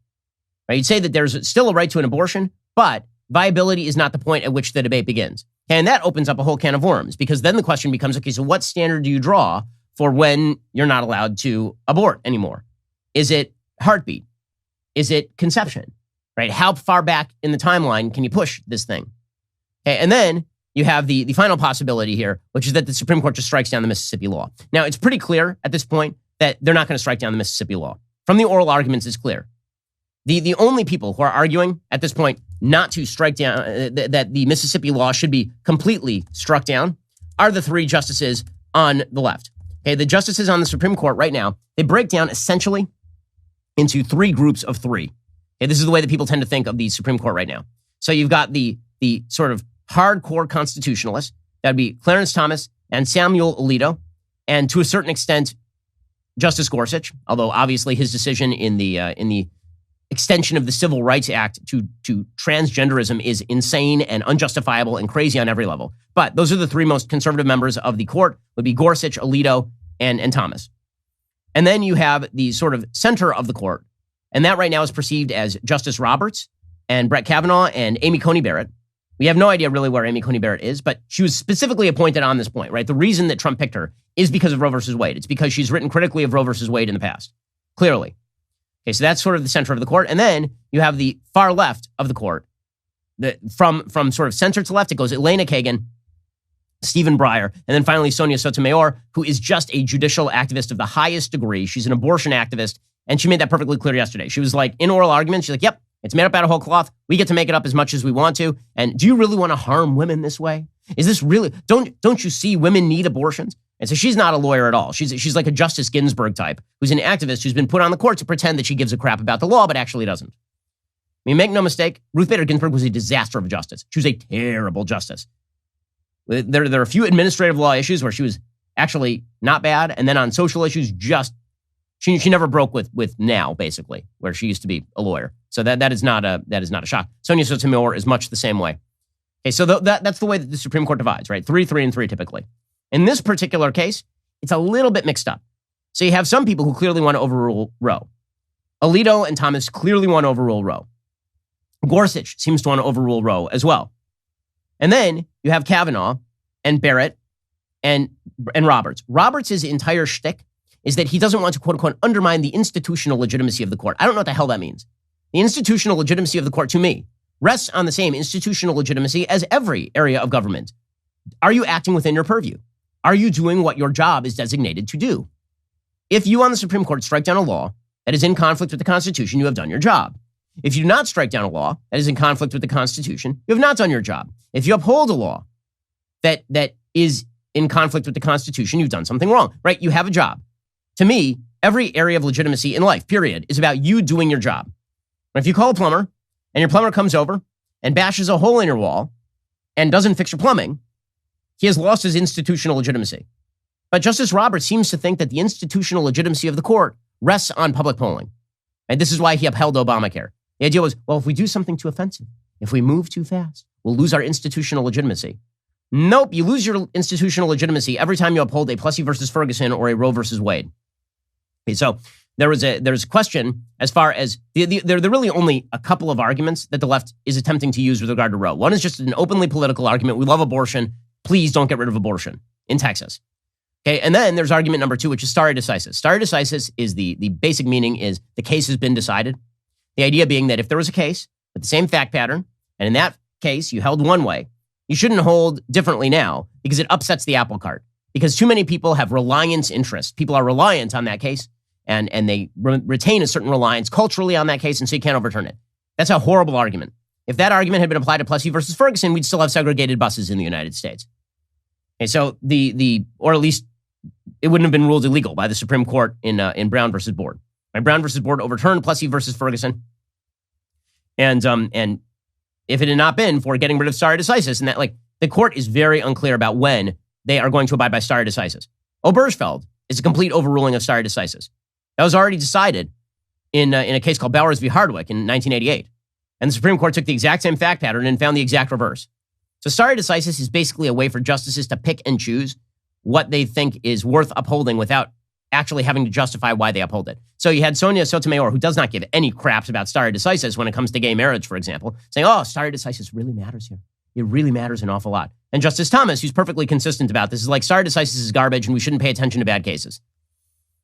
A: Right? You'd say that there's still a right to an abortion, but viability is not the point at which the debate begins. And that opens up a whole can of worms, because then the question becomes, okay, so what standard do you draw for when you're not allowed to abort anymore? Is it heartbeat? Is it conception? Right? How far back in the timeline can you push this thing? Okay, and then you have the final possibility here, which is that the Supreme Court just strikes down the Mississippi law. Now, it's pretty clear at this point that they're not going to strike down the Mississippi law. From the oral arguments, it's clear. The only people who are arguing at this point not to strike down, that the Mississippi law should be completely struck down, are the 3 justices on the left. Okay, the justices on the Supreme Court right now, they break down essentially into 3 groups of 3. Okay, this is the way that people tend to think of the Supreme Court right now. So you've got the sort of hardcore constitutionalists. That'd be Clarence Thomas and Samuel Alito, and to a certain extent, Justice Gorsuch, although obviously his decision in the extension of the Civil Rights Act to transgenderism is insane and unjustifiable and crazy on every level. But those are the 3 most conservative members of the court, would be Gorsuch, Alito, and Thomas. And then you have the sort of center of the court, and that right now is perceived as Justice Roberts and Brett Kavanaugh and Amy Coney Barrett. We have no idea really where Amy Coney Barrett is, but she was specifically appointed on this point, right? The reason that Trump picked her is because of Roe versus Wade. It's because she's written critically of Roe versus Wade in the past, clearly. Okay, so that's sort of the center of the court. And then you have the far left of the court, from sort of center to left, it goes Elena Kagan, Stephen Breyer, and then finally Sonia Sotomayor, who is just a judicial activist of the highest degree. She's an abortion activist, and she made that perfectly clear yesterday. She was like, in oral arguments, she's like, yep, it's made up out of whole cloth. We get to make it up as much as we want to. And do you really want to harm women this way? Is this really, don't you see women need abortions? And so she's not a lawyer at all. She's like a Justice Ginsburg type, who's an activist who's been put on the court to pretend that she gives a crap about the law, but actually doesn't. I mean, make no mistake, Ruth Bader Ginsburg was a disaster of a justice. She was a terrible justice. There are a few administrative law issues where she was actually not bad. And then on social issues, she never broke with now, basically, where she used to be a lawyer. So that is not a shock. Sonia Sotomayor is much the same way. Okay, so that's the way that the Supreme Court divides, right? 3, 3, and 3 typically. In this particular case, it's a little bit mixed up. So you have some people who clearly want to overrule Roe. Alito and Thomas clearly want to overrule Roe. Gorsuch seems to want to overrule Roe as well. And then you have Kavanaugh and Barrett and Roberts. Roberts' entire shtick is that he doesn't want to, quote unquote, undermine the institutional legitimacy of the court. I don't know what the hell that means. The institutional legitimacy of the court, to me, rests on the same institutional legitimacy as every area of government. Are you acting within your purview? Are you doing what your job is designated to do? If you on the Supreme Court strike down a law that is in conflict with the Constitution, you have done your job. If you do not strike down a law that is in conflict with the Constitution, you have not done your job. If you uphold a law that is in conflict with the Constitution, you've done something wrong, right? You have a job. To me, every area of legitimacy in life, period, is about you doing your job. If you call a plumber and your plumber comes over and bashes a hole in your wall and doesn't fix your plumbing, he has lost his institutional legitimacy. But Justice Roberts seems to think that the institutional legitimacy of the court rests on public polling. And this is why he upheld Obamacare. The idea was, well, if we do something too offensive, if we move too fast, we'll lose our institutional legitimacy. Nope, you lose your institutional legitimacy every time you uphold a Plessy versus Ferguson or a Roe versus Wade. Okay, so there's a question as far as there are really only a couple of arguments that the left is attempting to use with regard to Roe. One is just an openly political argument. We love abortion. Please don't get rid of abortion in Texas. Okay, and then there's argument number 2, which is stare decisis. Stare decisis is the basic meaning is the case has been decided. The idea being that if there was a case with the same fact pattern, and in that case you held one way, you shouldn't hold differently now because it upsets the apple cart. Because too many people have reliance interest. People are reliant on that case, and they retain a certain reliance culturally on that case, and so you can't overturn it. That's a horrible argument. If that argument had been applied to Plessy versus Ferguson, we'd still have segregated buses in the United States. Okay, so or at least it wouldn't have been ruled illegal by the Supreme Court in Brown versus Board. Brown versus Board overturned Plessy versus Ferguson, and if it had not been for getting rid of stare decisis, and that the court is very unclear about when they are going to abide by stare decisis. Obergefell is a complete overruling of stare decisis. That was already decided in a case called Bowers v. Hardwick in 1988. And the Supreme Court took the exact same fact pattern and found the exact reverse. So stare decisis is basically a way for justices to pick and choose what they think is worth upholding without actually having to justify why they uphold it. So you had Sonia Sotomayor, who does not give any craps about stare decisis when it comes to gay marriage, for example, saying, oh, stare decisis really matters here. It really matters an awful lot. And Justice Thomas, who's perfectly consistent about this, is like, stare decisis is garbage and we shouldn't pay attention to bad cases.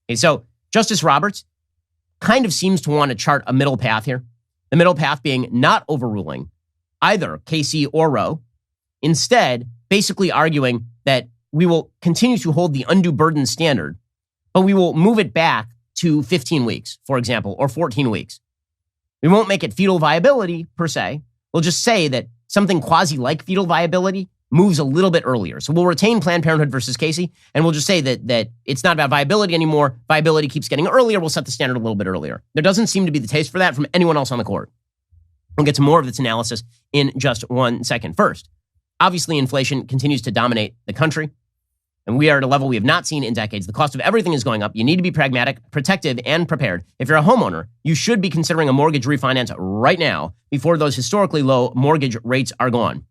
A: Okay, so Justice Roberts kind of seems to want to chart a middle path here. The middle path being not overruling either Casey or Roe. Instead, basically arguing that we will continue to hold the undue burden standard, but we will move it back to 15 weeks, for example, or 14 weeks. We won't make it fetal viability, per se. We'll just say that something quasi-like fetal viability moves a little bit earlier. So we'll retain Planned Parenthood versus Casey, and we'll just say that it's not about viability anymore. Viability keeps getting earlier. We'll set the standard a little bit earlier. There doesn't seem to be the taste for that from anyone else on the court. We'll get to more of this analysis in just 1 second. First, obviously, inflation continues to dominate the country, and we are at a level we have not seen in decades. The cost of everything is going up. You need to be pragmatic, protective, and prepared. If you're a homeowner, you should be considering a mortgage refinance right now before those historically low mortgage rates are gone.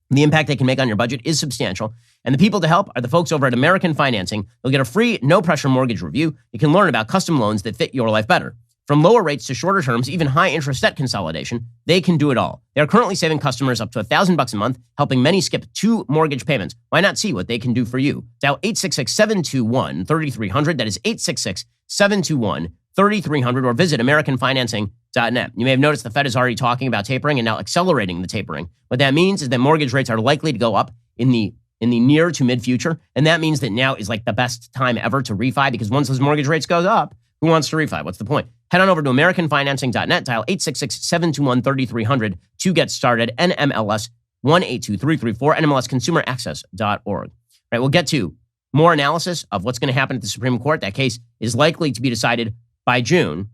A: The impact they can make on your budget is substantial, and the people to help are the folks over at American Financing. You'll get a free, no-pressure mortgage review. You can learn about custom loans that fit your life better. From lower rates to shorter terms, even high-interest debt consolidation, they can do it all. They are currently saving customers up to $1,000 a month, helping many skip 2 mortgage payments. Why not see what they can do for you? Dial 866-721-3300. That is 866-721-3300, or visit AmericanFinancing.com. Net. You may have noticed the Fed is already talking about tapering and now accelerating the tapering. What that means is that mortgage rates are likely to go up in the near to mid future. And that means that now is like the best time ever to refi, because once those mortgage rates goes up, who wants to refi? What's the point? Head on over to AmericanFinancing.net, dial 866-721-3300 to get started. NMLS 182334, NMLSConsumerAccess.org. Right, we'll get to more analysis of what's going to happen at the Supreme Court. That case is likely to be decided by June.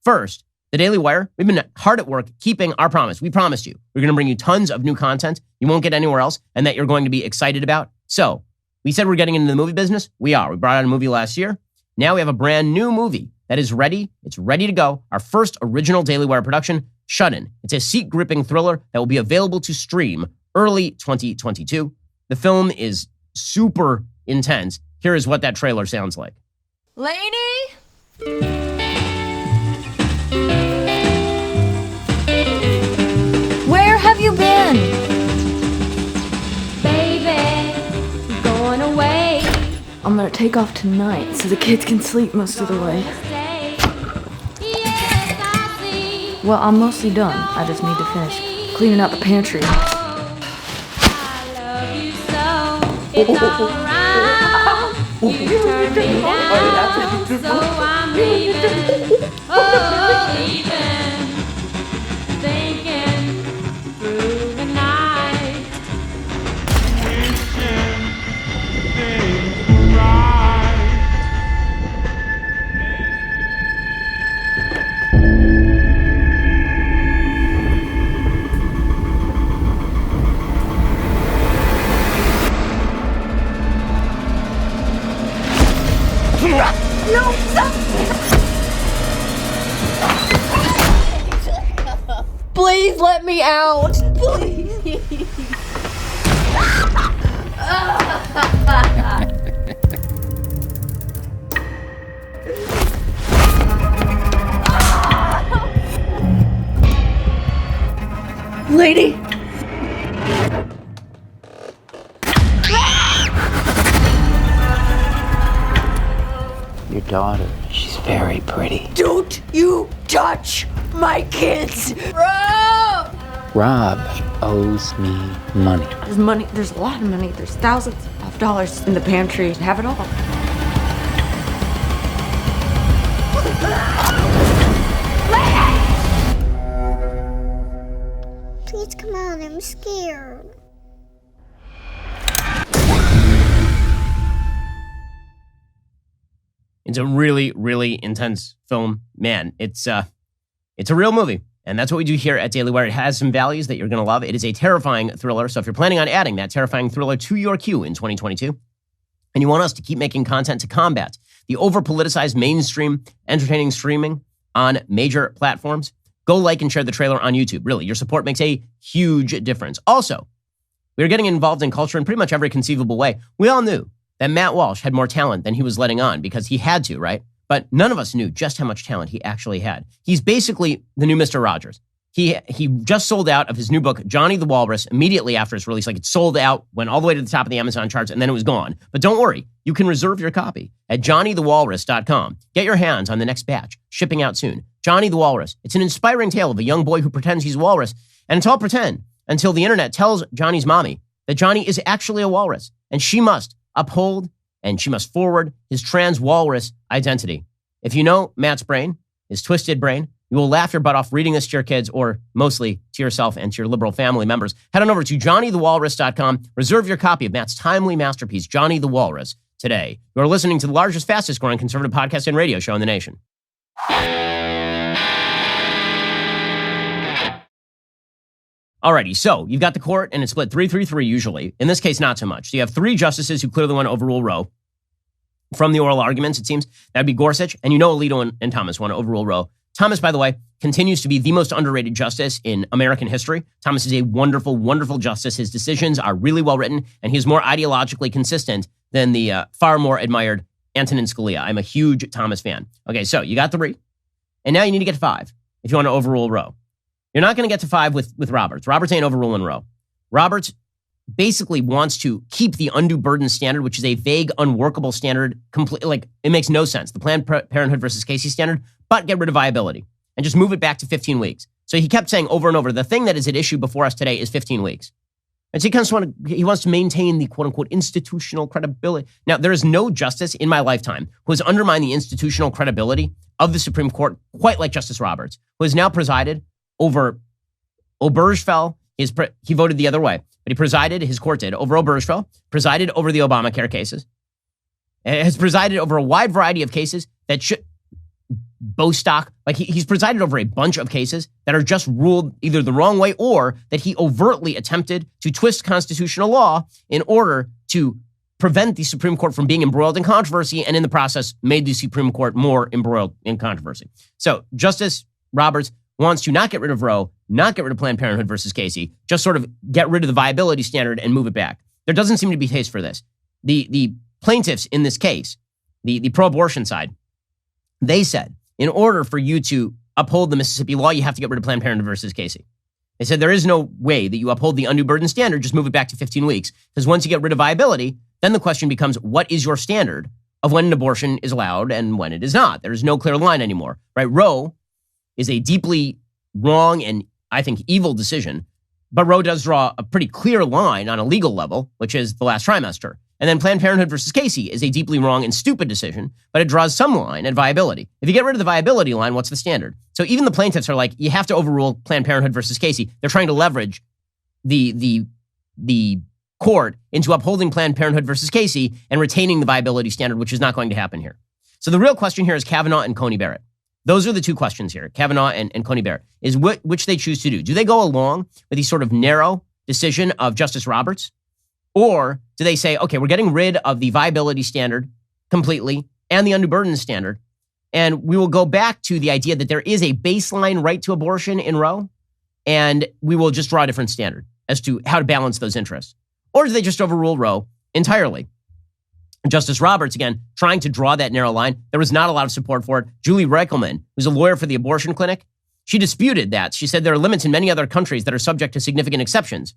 A: First, the Daily Wire, we've been hard at work keeping our promise. We promised you we're going to bring you tons of new content you won't get anywhere else and that you're going to be excited about. So we said we're getting into the movie business. We are. We brought out a movie last year. Now we have a brand new movie that is ready. It's ready to go. Our first original Daily Wire production, Shut-In. It's a seat-gripping thriller that will be available to stream early 2022. The film is super intense. Here is what that trailer sounds like.
C: Lainey? Where have you been?
D: Baby, you're going away.
C: I'm gonna take off tonight so the kids can sleep most of the way.
D: Yes, I see.
C: Well, I'm mostly done. I just need to finish cleaning out the pantry.
D: I love you so. It's all around. You turn me down, so I'm leaving. Oh, leaving. Thinking through the night.
C: No, stop! Please let me out! Please! Lady!
E: Your daughter, she's very pretty.
C: Don't you touch my kids!
E: Rob owes me money.
C: There's money, there's a lot of money. There's thousands of dollars in the pantry. Have it all.
F: Please come out, I'm scared.
A: It's a really, really intense film. Man, it's a real movie. And that's what we do here at Daily Wire. It has some values that you're going to love. It is a terrifying thriller. So if you're planning on adding that terrifying thriller to your queue in 2022, and you want us to keep making content to combat the over-politicized mainstream entertaining streaming on major platforms, go like and share the trailer on YouTube. Really, your support makes a huge difference. Also, we're getting involved in culture in pretty much every conceivable way. We all knew that Matt Walsh had more talent than he was letting on because he had to, right? But none of us knew just how much talent he actually had. He's basically the new Mr. Rogers. He just sold out of his new book, Johnny the Walrus, immediately after its release. Like, it sold out, went all the way to the top of the Amazon charts, and then it was gone. But don't worry, you can reserve your copy at johnnythewalrus.com. Get your hands on the next batch, shipping out soon. Johnny the Walrus. It's an inspiring tale of a young boy who pretends he's a walrus, and it's all pretend until the internet tells Johnny's mommy that Johnny is actually a walrus, and she must uphold and she must forward his trans walrus identity. If you know Matt's brain, his twisted brain, you will laugh your butt off reading this to your kids, or mostly to yourself and to your liberal family members. Head on over to johnnythewalrus.com. Reserve your copy of Matt's timely masterpiece, Johnny the Walrus, today. You are listening to the largest, fastest growing conservative podcast and radio show in the nation. Alrighty, so you've got the court, and it's split 3-3-3 usually. In this case, not so much. So you have three justices who clearly want to overrule Roe. From the oral arguments, it seems, that'd be Gorsuch, and you know Alito and Thomas want to overrule Roe. Thomas, by the way, continues to be the most underrated justice in American history. Thomas is a wonderful, wonderful justice. His decisions are really well written, and he's more ideologically consistent than the far more admired Antonin Scalia. I'm a huge Thomas fan. Okay, so you got 3, and now you need to get to 5 if you want to overrule Roe. You're not going to get to 5 with Roberts. Roberts ain't overruling Roe. Roberts basically wants to keep the undue burden standard, which is a vague, unworkable standard. It makes no sense. The Planned Parenthood versus Casey standard, but get rid of viability. and just move it back to 15 weeks. So he kept saying over and over, the thing that is at issue before us today is 15 weeks. And so he wants to maintain the quote unquote institutional credibility. Now, there is no justice in my lifetime who has undermined the institutional credibility of the Supreme Court quite like Justice Roberts, who has now presided over Obergefell. He voted the other way, but he presided, his court did, over Obergefell, presided over the Obamacare cases, has presided over a wide variety of cases that should, Bostock, like he's presided over a bunch of cases that are just ruled either the wrong way or that he overtly attempted to twist constitutional law in order to prevent the Supreme Court from being embroiled in controversy, and in the process made the Supreme Court more embroiled in controversy. So Justice Roberts wants to not get rid of Roe, not get rid of Planned Parenthood versus Casey, just sort of get rid of the viability standard and move it back. There doesn't seem to be taste for this. The plaintiffs in this case, the pro-abortion side, they said, in order for you to uphold the Mississippi law, you have to get rid of Planned Parenthood versus Casey. They said there is no way that you uphold the undue burden standard, just move it back to 15 weeks. Because once you get rid of viability, then the question becomes, what is your standard of when an abortion is allowed and when it is not? There is no clear line anymore, right? Roe is a deeply wrong and I think evil decision, but Roe does draw a pretty clear line on a legal level, which is the last trimester. And then Planned Parenthood versus Casey is a deeply wrong and stupid decision, but it draws some line at viability. If you get rid of the viability line, what's the standard? So even the plaintiffs are like, you have to overrule Planned Parenthood versus Casey. They're trying to leverage the court into upholding Planned Parenthood versus Casey and retaining the viability standard, which is not going to happen here. So the real question here is Kavanaugh and Coney Barrett. Those are the two questions here, Kavanaugh and Coney Barrett, is which they choose to do. Do they go along with the sort of narrow decision of Justice Roberts? Or do they say, okay, we're getting rid of the viability standard completely and the undue burden standard, and we will go back to the idea that there is a baseline right to abortion in Roe, and we will just draw a different standard as to how to balance those interests? Or do they just overrule Roe entirely? Justice Roberts, again, trying to draw that narrow line. There was not a lot of support for it. Julie Reichelman, who's a lawyer for the abortion clinic, she disputed that. She said there are limits in many other countries that are subject to significant exceptions.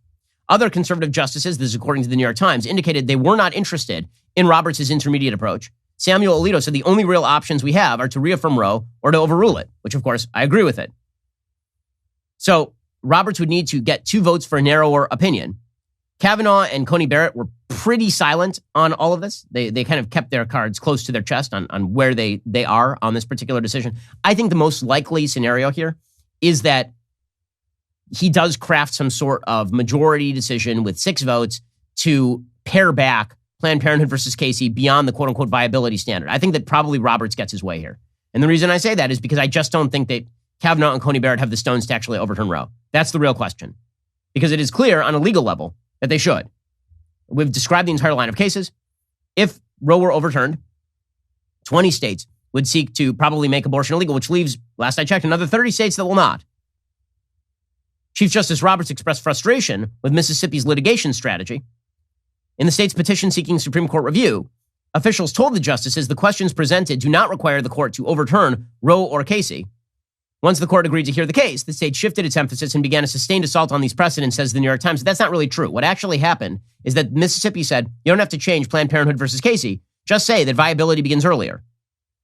A: Other conservative justices, this is according to the New York Times, indicated they were not interested in Roberts' intermediate approach. Samuel Alito said the only real options we have are to reaffirm Roe or to overrule it, which of course I agree with it. So Roberts would need to get 2 votes for a narrower opinion. Kavanaugh and Coney Barrett were pretty silent on all of this. They kind of kept their cards close to their chest on where they are on this particular decision. I think the most likely scenario here is that he does craft some sort of majority decision with 6 votes to pare back Planned Parenthood versus Casey beyond the quote unquote viability standard. I think that probably Roberts gets his way here. And the reason I say that is because I just don't think that Kavanaugh and Coney Barrett have the stones to actually overturn Roe. That's the real question. Because it is clear on a legal level that they should. We've described the entire line of cases. If Roe were overturned, 20 states would seek to probably make abortion illegal, which leaves, last I checked, another 30 states that will not. Chief Justice Roberts expressed frustration with Mississippi's litigation strategy. In the state's petition seeking Supreme Court review, officials told the justices the questions presented do not require the court to overturn Roe or Casey. Once the court agreed to hear the case, the state shifted its emphasis and began a sustained assault on these precedents, says the New York Times. That's not really true. What actually happened is that Mississippi said, you don't have to change Planned Parenthood versus Casey. Just say that viability begins earlier,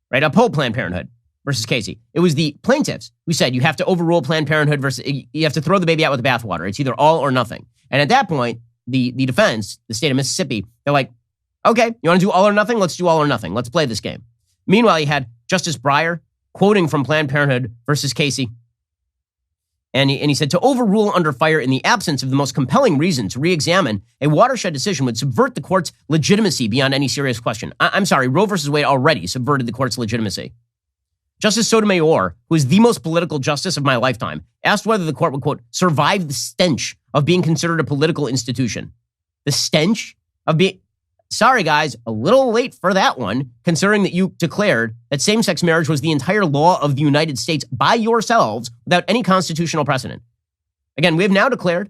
A: right? Uphold Planned Parenthood versus Casey. It was the plaintiffs who said you have to overrule Planned Parenthood versus, you have to throw the baby out with the bathwater. It's either all or nothing. And at that point, the defense, the state of Mississippi, they're like, okay, you want to do all or nothing? Let's do all or nothing. Let's play this game. Meanwhile, you had Justice Breyer quoting from Planned Parenthood versus Casey. And he said, to overrule under fire in the absence of the most compelling reason to re-examine a watershed decision would subvert the court's legitimacy beyond any serious question. I'm sorry, Roe versus Wade already subverted the court's legitimacy. Justice Sotomayor, who is the most political justice of my lifetime, asked whether the court would, quote, survive the stench of being considered a political institution. The stench of being... Sorry, guys, a little late for that one, considering that you declared that same-sex marriage was the entire law of the United States by yourselves without any constitutional precedent. Again, we have now declared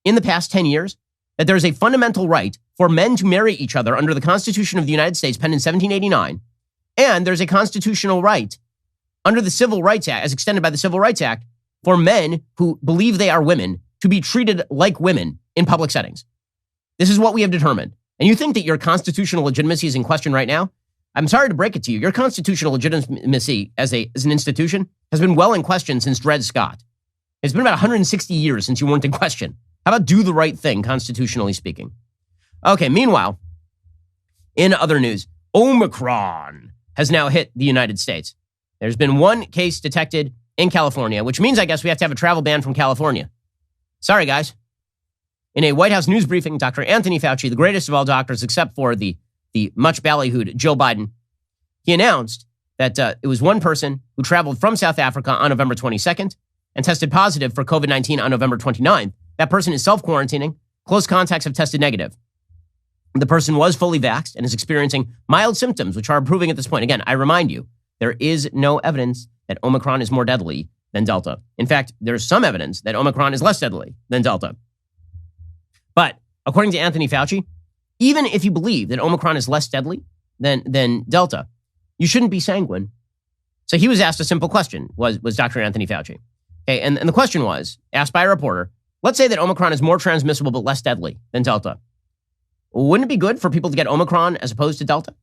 A: in the past 10 years that there is a fundamental right for men to marry each other under the Constitution of the United States penned in 1789, and there's a constitutional right under the Civil Rights Act, as extended by the Civil Rights Act, for men who believe they are women to be treated like women in public settings. This is what we have determined. And you think that your constitutional legitimacy is in question right now? I'm sorry to break it to you. Your constitutional legitimacy as an institution has been well in question since Dred Scott. It's been about 160 years since you weren't in question. How about do the right thing, constitutionally speaking? Okay, meanwhile, in other news, Omicron has now hit the United States. There's been one case detected in California, which means I guess we have to have a travel ban from California. Sorry, guys. In a White House news briefing, Dr. Anthony Fauci, the greatest of all doctors except for the much ballyhooed Joe Biden, he announced that it was one person who traveled from South Africa on November 22nd and tested positive for COVID-19 on November 29th. That person is self-quarantining. Close contacts have tested negative. The person was fully vaxxed and is experiencing mild symptoms, which are improving at this point. Again, I remind you, there is no evidence that Omicron is more deadly than Delta. In fact, there's some evidence that Omicron is less deadly than Delta. But according to Anthony Fauci, even if you believe that Omicron is less deadly than Delta, you shouldn't be sanguine. So he was asked a simple question, was Dr. Anthony Fauci. Okay, and the question was, asked by a reporter, let's say that Omicron is more transmissible but less deadly than Delta. Wouldn't it be good for people to get Omicron as opposed to Delta?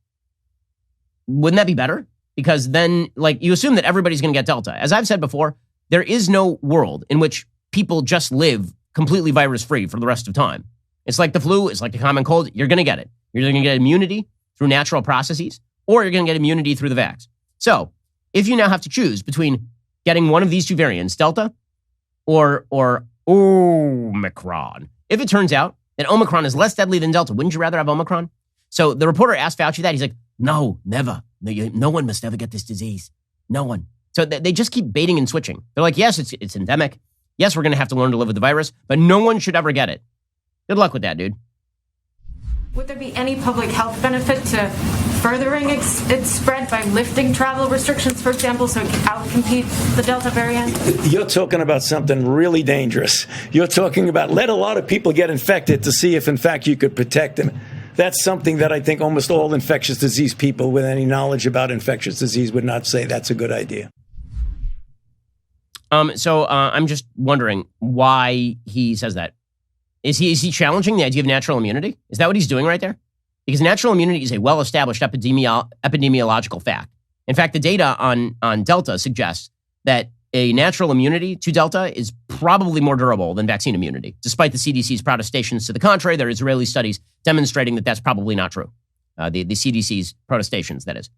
A: Wouldn't that be better? Because then, you assume that everybody's going to get Delta. As I've said before, there is no world in which people just live completely virus-free for the rest of time. It's like the flu, it's like the common cold. You're going to get it. You're either going to get immunity through natural processes, or you're going to get immunity through the vax. So, if you now have to choose between getting one of these two variants, Delta or Omicron, if it turns out that Omicron is less deadly than Delta, wouldn't you rather have Omicron? So the reporter asked Fauci that. He's like, no, never. No one must ever get this disease. No one. So they just keep baiting and switching. They're like, yes, it's endemic. Yes, we're going to have to learn to live with the virus, but no one should ever get it. Good luck with that, dude.
C: Would there be any public health benefit to furthering its spread by lifting travel restrictions, for example, so it can outcompete the Delta variant?
G: You're talking about something really dangerous. You're talking about let a lot of people get infected to see if, in fact, you could protect them. That's something that I think almost all infectious disease people with any knowledge about infectious disease would not say that's a good idea.
A: So I'm just wondering why he says that. Is he challenging the idea of natural immunity? Is that what he's doing right there? Because natural immunity is a well-established epidemiological fact. In fact, the data on Delta suggests that a natural immunity to Delta is probably more durable than vaccine immunity, despite the CDC's protestations to the contrary. There are Israeli studies demonstrating that that's probably not true. The CDC's protestations, that is.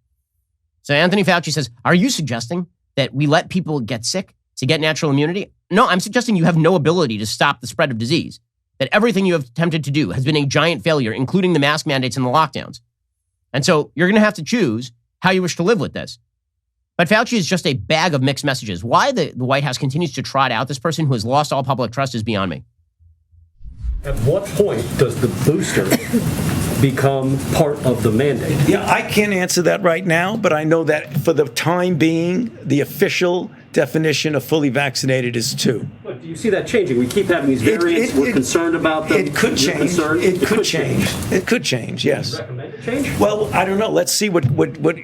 A: So Anthony Fauci says, are you suggesting that we let people get sick to get natural immunity? No, I'm suggesting you have no ability to stop the spread of disease, that everything you have attempted to do has been a giant failure, including the mask mandates and the lockdowns. And so you're going to have to choose how you wish to live with this. But Fauci is just a bag of mixed messages. Why the White House continues to trot out this person who has lost all public trust is beyond me.
H: At what point does the booster become part of the mandate?
G: Yeah, I can't answer that right now, but I know that for the time being, the official definition of fully vaccinated is 2.
H: But do you see that changing? We keep having these variants. We're concerned about them.
G: It could change. It could change. It could change, yes.
H: Do you recommend it change?
G: Well, I don't know. Let's see what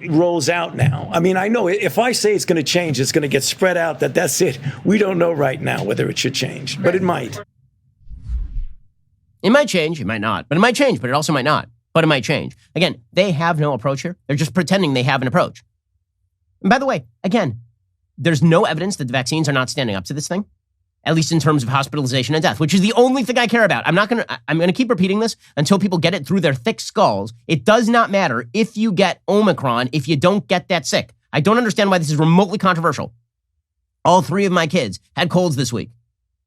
G: rolls out now. I mean, I know if I say it's going to change, it's going to get spread out. That's it. We don't know right now whether it should change, but it might.
A: It might change. It might not. But it might change, but it also might not. But it might change. Again, they have no approach here. They're just pretending they have an approach. And by the way, again, there's no evidence that the vaccines are not standing up to this thing, at least in terms of hospitalization and death, which is the only thing I care about. I'm going to keep repeating this until people get it through their thick skulls. It does not matter if you get Omicron, if you don't get that sick. I don't understand why this is remotely controversial. All 3 of my kids had colds this week.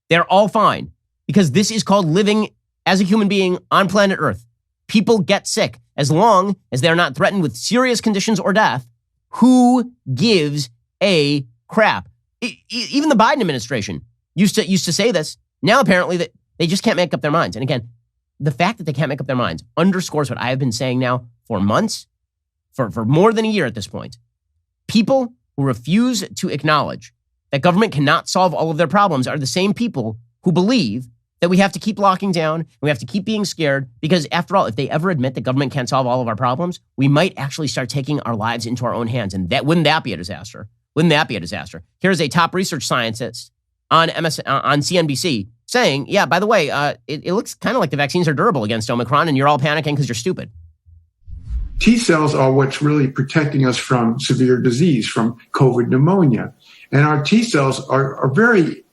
A: They're all fine because this is called living as a human being on planet Earth. People get sick as long as they're not threatened with serious conditions or death. Who gives a crap? Even the Biden administration used to say this. Now apparently that they just can't make up their minds. And again, the fact that they can't make up their minds underscores what I have been saying now for months, for more than a year at this point. People who refuse to acknowledge that government cannot solve all of their problems are the same people who believe that we have to keep locking down and we have to keep being scared because, after all, if they ever admit that government can't solve all of our problems, we might actually start taking our lives into our own hands. And wouldn't that be a disaster? Wouldn't that be a disaster? Here's a top research scientist on CNBC saying, yeah, by the way, it looks kind of like the vaccines are durable against Omicron and you're all panicking because you're stupid.
I: T cells are what's really protecting us from severe disease, from COVID pneumonia. And our T cells are very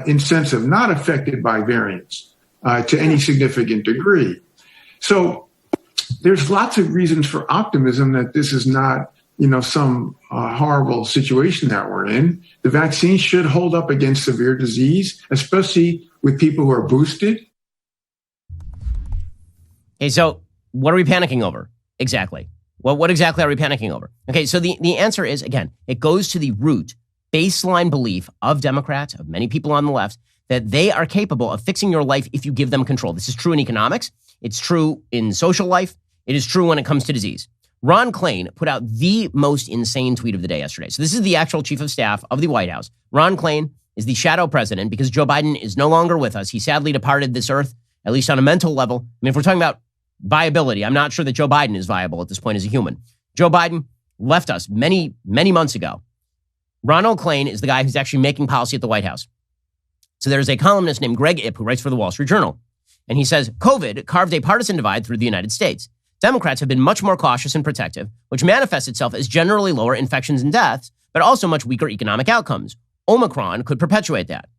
I: insensitive, not affected by variants to any significant degree. So there's lots of reasons for optimism that this is not, some horrible situation that we're in. The vaccine should hold up against severe disease, especially with people who are boosted.
A: Okay, so what are we panicking over? Exactly. Well, what exactly are we panicking over? Okay, so the answer is, again, it goes to the root, baseline belief of Democrats, of many people on the left, that they are capable of fixing your life if you give them control. This is true in economics. It's true in social life. It is true when it comes to disease. Ron Klain put out the most insane tweet of the day yesterday. So this is the actual chief of staff of the White House. Ron Klain is the shadow president because Joe Biden is no longer with us. He sadly departed this earth, at least on a mental level. I mean, if we're talking about viability, I'm not sure that Joe Biden is viable at this point as a human. Joe Biden left us many, many months ago. Ronald Klain is the guy who's actually making policy at the White House. So there's a columnist named Greg Ip who writes for the Wall Street Journal. And he says, COVID carved a partisan divide through the United States. Democrats have been much more cautious and protective, which manifests itself as generally lower infections and deaths, but also much weaker economic outcomes. Omicron could perpetuate that.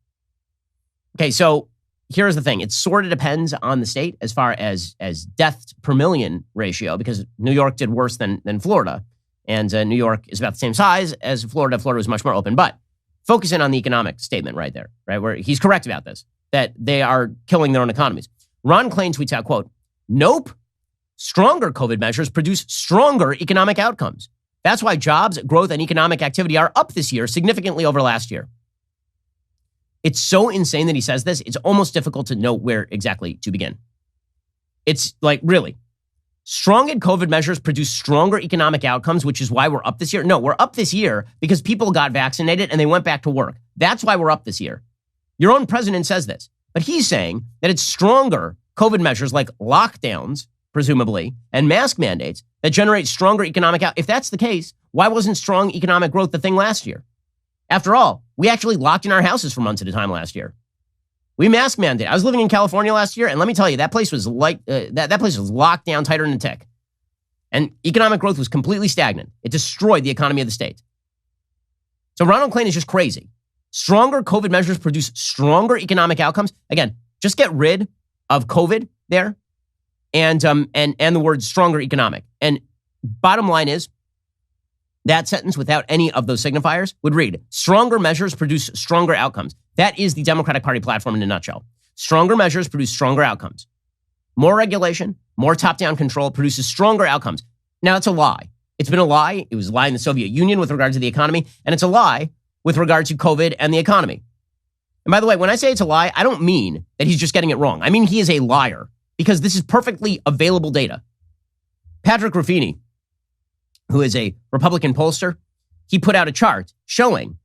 A: Okay, so here's the thing. It sort of depends on the state as far as deaths per million ratio, because New York did worse than Florida. And New York is about the same size as Florida. Florida was much more open. But focus in on the economic statement right there, right, where he's correct about this, that they are killing their own economies. Ron Klain tweets out, quote, "Nope. Stronger COVID measures produce stronger economic outcomes. That's why jobs, growth, and economic activity are up this year significantly over last year." It's so insane that he says this, it's almost difficult to know where exactly to begin. It's like, really? Stronger COVID measures produce stronger economic outcomes, which is why we're up this year? No, we're up this year because people got vaccinated and they went back to work. That's why we're up this year. Your own president says this, but he's saying that it's stronger COVID measures like lockdowns, presumably, and mask mandates that generate stronger economic outcomes. If that's the case, why wasn't strong economic growth the thing last year? After all, we actually locked in our houses for months at a time last year. We mask mandated. I was living in California last year, and let me tell you, that place was like that place was locked down tighter than a tick. And economic growth was completely stagnant. It destroyed the economy of the state. So Ronald Klain is just crazy. Stronger COVID measures produce stronger economic outcomes. Again, just get rid of COVID there and the word stronger economic. And bottom line is, that sentence without any of those signifiers would read, stronger measures produce stronger outcomes. That is the Democratic Party platform in a nutshell. Stronger measures produce stronger outcomes. More regulation, more top-down control produces stronger outcomes. Now, it's a lie. It's been a lie. It was a lie in the Soviet Union with regard to the economy, and it's a lie with regard to COVID and the economy. And by the way, when I say it's a lie, I don't mean that he's just getting it wrong. I mean he is a liar, because this is perfectly available data. Patrick Ruffini, who is a Republican pollster, he put out a chart showing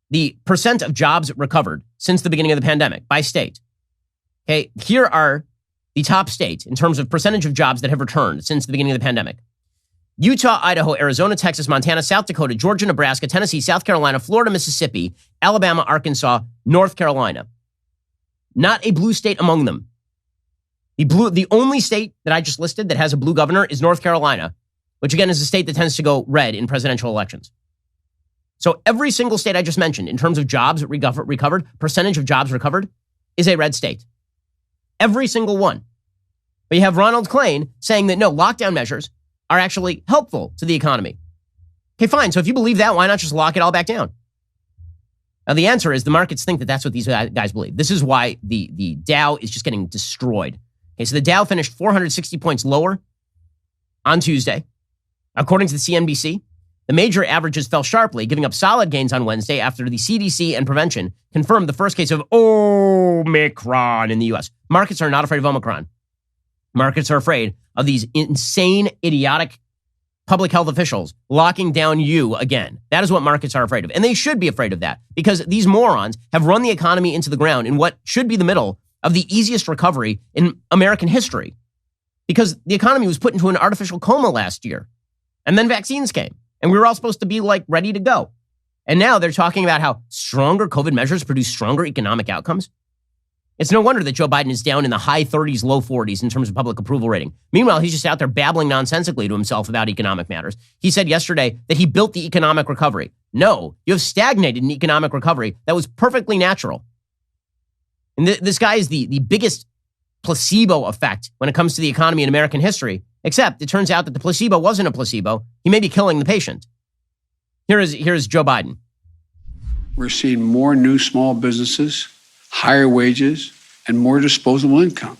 A: the percent of jobs recovered since the beginning of the pandemic by state. Okay, here are the top states in terms of percentage of jobs that have returned since the beginning of the pandemic. Utah, Idaho, Arizona, Texas, Montana, South Dakota, Georgia, Nebraska, Tennessee, South Carolina, Florida, Mississippi, Alabama, Arkansas, North Carolina. Not a blue state among them. The only state that I just listed that has a blue governor is North Carolina, which again is a state that tends to go red in presidential elections. So every single state I just mentioned in terms of jobs recovered, percentage of jobs recovered, is a red state. Every single one. But you have Ronald Klain saying that no, lockdown measures are actually helpful to the economy. Okay, fine. So if you believe that, why not just lock it all back down? Now, the answer is the markets think that that's what these guys believe. This is why the Dow is just getting destroyed. Okay, so the Dow finished 460 points lower on Tuesday. According to the CNBC, the major averages fell sharply, giving up solid gains on Wednesday after the CDC and Prevention confirmed the first case of Omicron in the U.S. Markets are not afraid of Omicron. Markets are afraid of these insane, idiotic public health officials locking down you again. That is what markets are afraid of. And they should be afraid of that because these morons have run the economy into the ground in what should be the middle of the easiest recovery in American history, because the economy was put into an artificial coma last year. And then vaccines came and we were all supposed to be like ready to go. And now they're talking about how stronger COVID measures produce stronger economic outcomes. It's no wonder that Joe Biden is down in the high 30s, low 40s in terms of public approval rating. Meanwhile, he's just out there babbling nonsensically to himself about economic matters. He said yesterday that he built the economic recovery. No, you have stagnated an economic recovery that was perfectly natural. And this guy is the biggest placebo effect when it comes to the economy in American history, except it turns out that the placebo wasn't a placebo. He may be killing the patient. Here's Joe Biden.
J: We're seeing more new small businesses, higher wages, and more disposable income.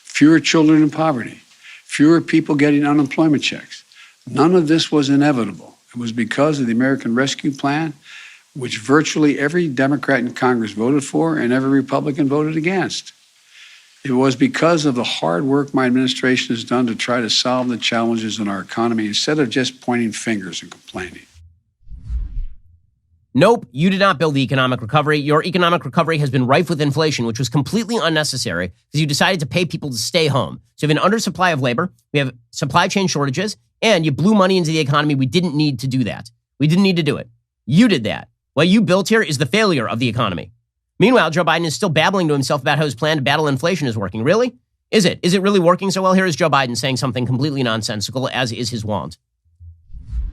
J: Fewer children in poverty, fewer people getting unemployment checks. None of this was inevitable. It was because of the American Rescue Plan, which virtually every Democrat in Congress voted for and every Republican voted against. It was because of the hard work my administration has done to try to solve the challenges in our economy instead of just pointing fingers and complaining.
A: Nope, you did not build the economic recovery. Your economic recovery has been rife with inflation, which was completely unnecessary because you decided to pay people to stay home. So you have an undersupply of labor, we have supply chain shortages, and you blew money into the economy. We didn't need to do that. We didn't need to do it. You did that. What you built here is the failure of the economy. Meanwhile, Joe Biden is still babbling to himself about how his plan to battle inflation is working. Really? Is it? Is it really working so well? Here is Joe Biden saying something completely nonsensical, as is his wont.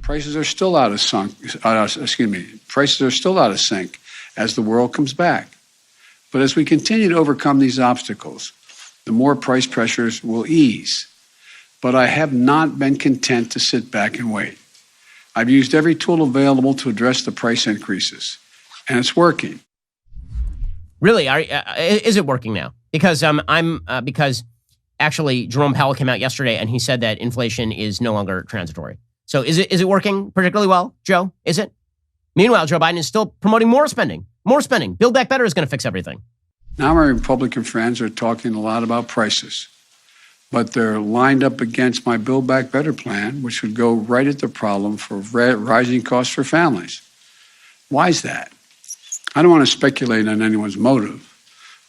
J: Prices are still out of sync as the world comes back. But as we continue to overcome these obstacles, the more price pressures will ease. But I have not been content to sit back and wait. I've used every tool available to address the price increases, and it's working.
A: Really? Is it working now? Because because actually Jerome Powell came out yesterday and he said that inflation is no longer transitory. So is it working particularly well, Joe? Is it? Meanwhile, Joe Biden is still promoting more spending. More spending. Build Back Better is going to fix everything.
J: Now my Republican friends are talking a lot about prices, but they're lined up against my Build Back Better plan, which would go right at the problem for rising costs for families. Why is that? I don't want to speculate on anyone's motive,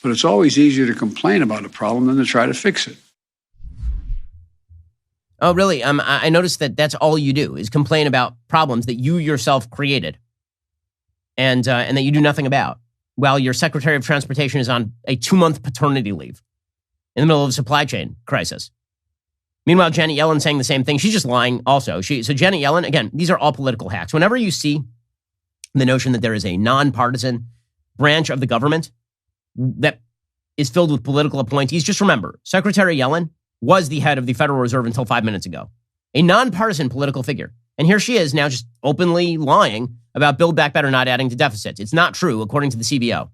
J: but it's always easier to complain about a problem than to try to fix it.
A: Oh, really? I noticed that that's all you do is complain about problems that you yourself created and that you do nothing about while your Secretary of Transportation is on a 2-month paternity leave in the middle of a supply chain crisis. Meanwhile, Janet Yellen saying the same thing. She's just lying also. So Janet Yellen, again, these are all political hacks. Whenever you see the notion that there is a nonpartisan branch of the government that is filled with political appointees, just remember, Secretary Yellen was the head of the Federal Reserve until 5 minutes ago. A nonpartisan political figure. And here she is now just openly lying about Build Back Better not adding to deficits. It's not true, according to the CBO.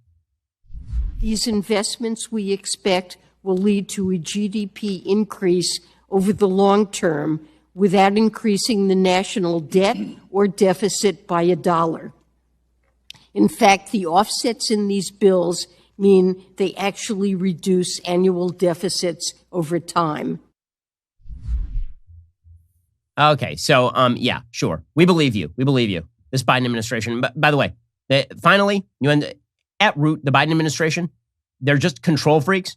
K: These investments we expect will lead to a GDP increase over the long term without increasing the national debt or deficit by $1. In fact, the offsets in these bills mean they actually reduce annual deficits over time.
A: Okay, so, yeah, sure. We believe you. We believe you. This Biden administration. But by the way, finally, at root, the Biden administration, they're just control freaks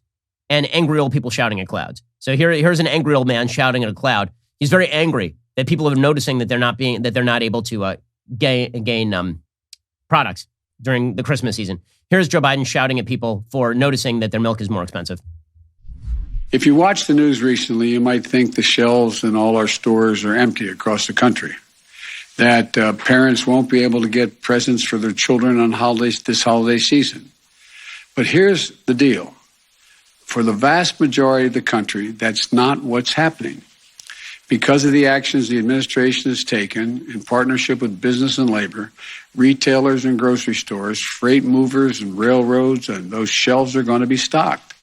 A: and angry old people shouting at clouds. So here's an angry old man shouting at a cloud. He's very angry that people are noticing that they're not able to gain products during the Christmas season. Here's Joe Biden shouting at people for noticing that their milk is more expensive.
J: If you watch the news recently, you might think the shelves in all our stores are empty across the country, that parents won't be able to get presents for their children on this holiday season. But here's the deal. For the vast majority of the country, that's not what's happening. Because of the actions the administration has taken in partnership with business and labor, retailers and grocery stores, freight movers and railroads, and those shelves are going to be stocked.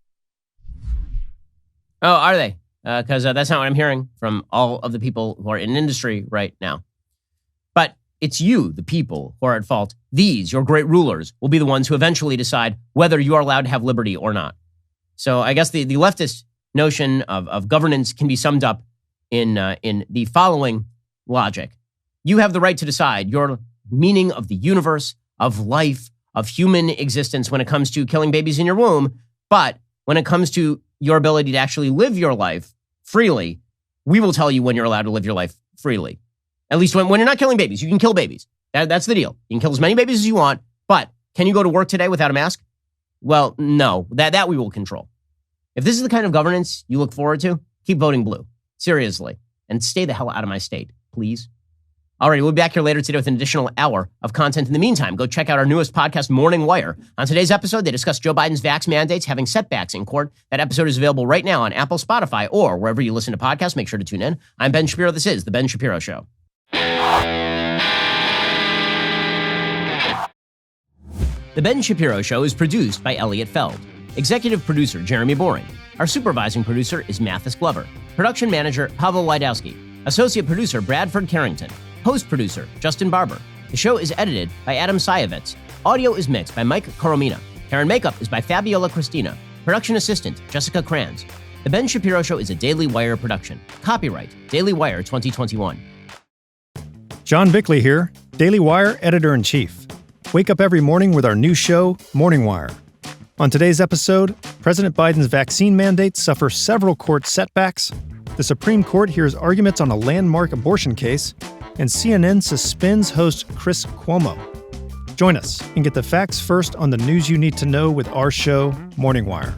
A: Oh, are they? Because that's not what I'm hearing from all of the people who are in industry right now. But it's you, the people, who are at fault. These, your great rulers, will be the ones who eventually decide whether you are allowed to have liberty or not. So I guess the leftist notion of governance can be summed up in the following logic. You have the right to decide your meaning of the universe, of life, of human existence when it comes to killing babies in your womb. But when it comes to your ability to actually live your life freely, we will tell you when you're allowed to live your life freely. At least when you're not killing babies. You can kill babies. That's the deal. You can kill as many babies as you want, but can you go to work today without a mask? Well, no, that we will control. If this is the kind of governance you look forward to, keep voting blue. Seriously. And stay the hell out of my state, please. All right, we'll be back here later today with an additional hour of content. In the meantime, go check out our newest podcast, Morning Wire. On today's episode, they discuss Joe Biden's vax mandates having setbacks in court. That episode is available right now on Apple, Spotify, or wherever you listen to podcasts. Make sure to tune in. I'm Ben Shapiro. This is The Ben Shapiro Show. The Ben Shapiro Show is produced by Elliot Feld. Executive producer, Jeremy Boring. Our supervising producer is Mathis Glover. Production manager, Pavel Wydowski. Associate producer, Bradford Carrington. Host producer, Justin Barber. The show is edited by Adam Sayevitz. Audio is mixed by Mike Coromina. Hair and makeup is by Fabiola Cristina. Production assistant, Jessica Kranz. The Ben Shapiro Show is a Daily Wire production. Copyright, Daily Wire 2021.
L: John Bickley here, Daily Wire editor-in-chief. Wake up every morning with our new show, Morning Wire. On today's episode, President Biden's vaccine mandates suffer several court setbacks, the Supreme Court hears arguments on a landmark abortion case, and CNN suspends host Chris Cuomo. Join us and get the facts first on the news you need to know with our show, Morning Wire.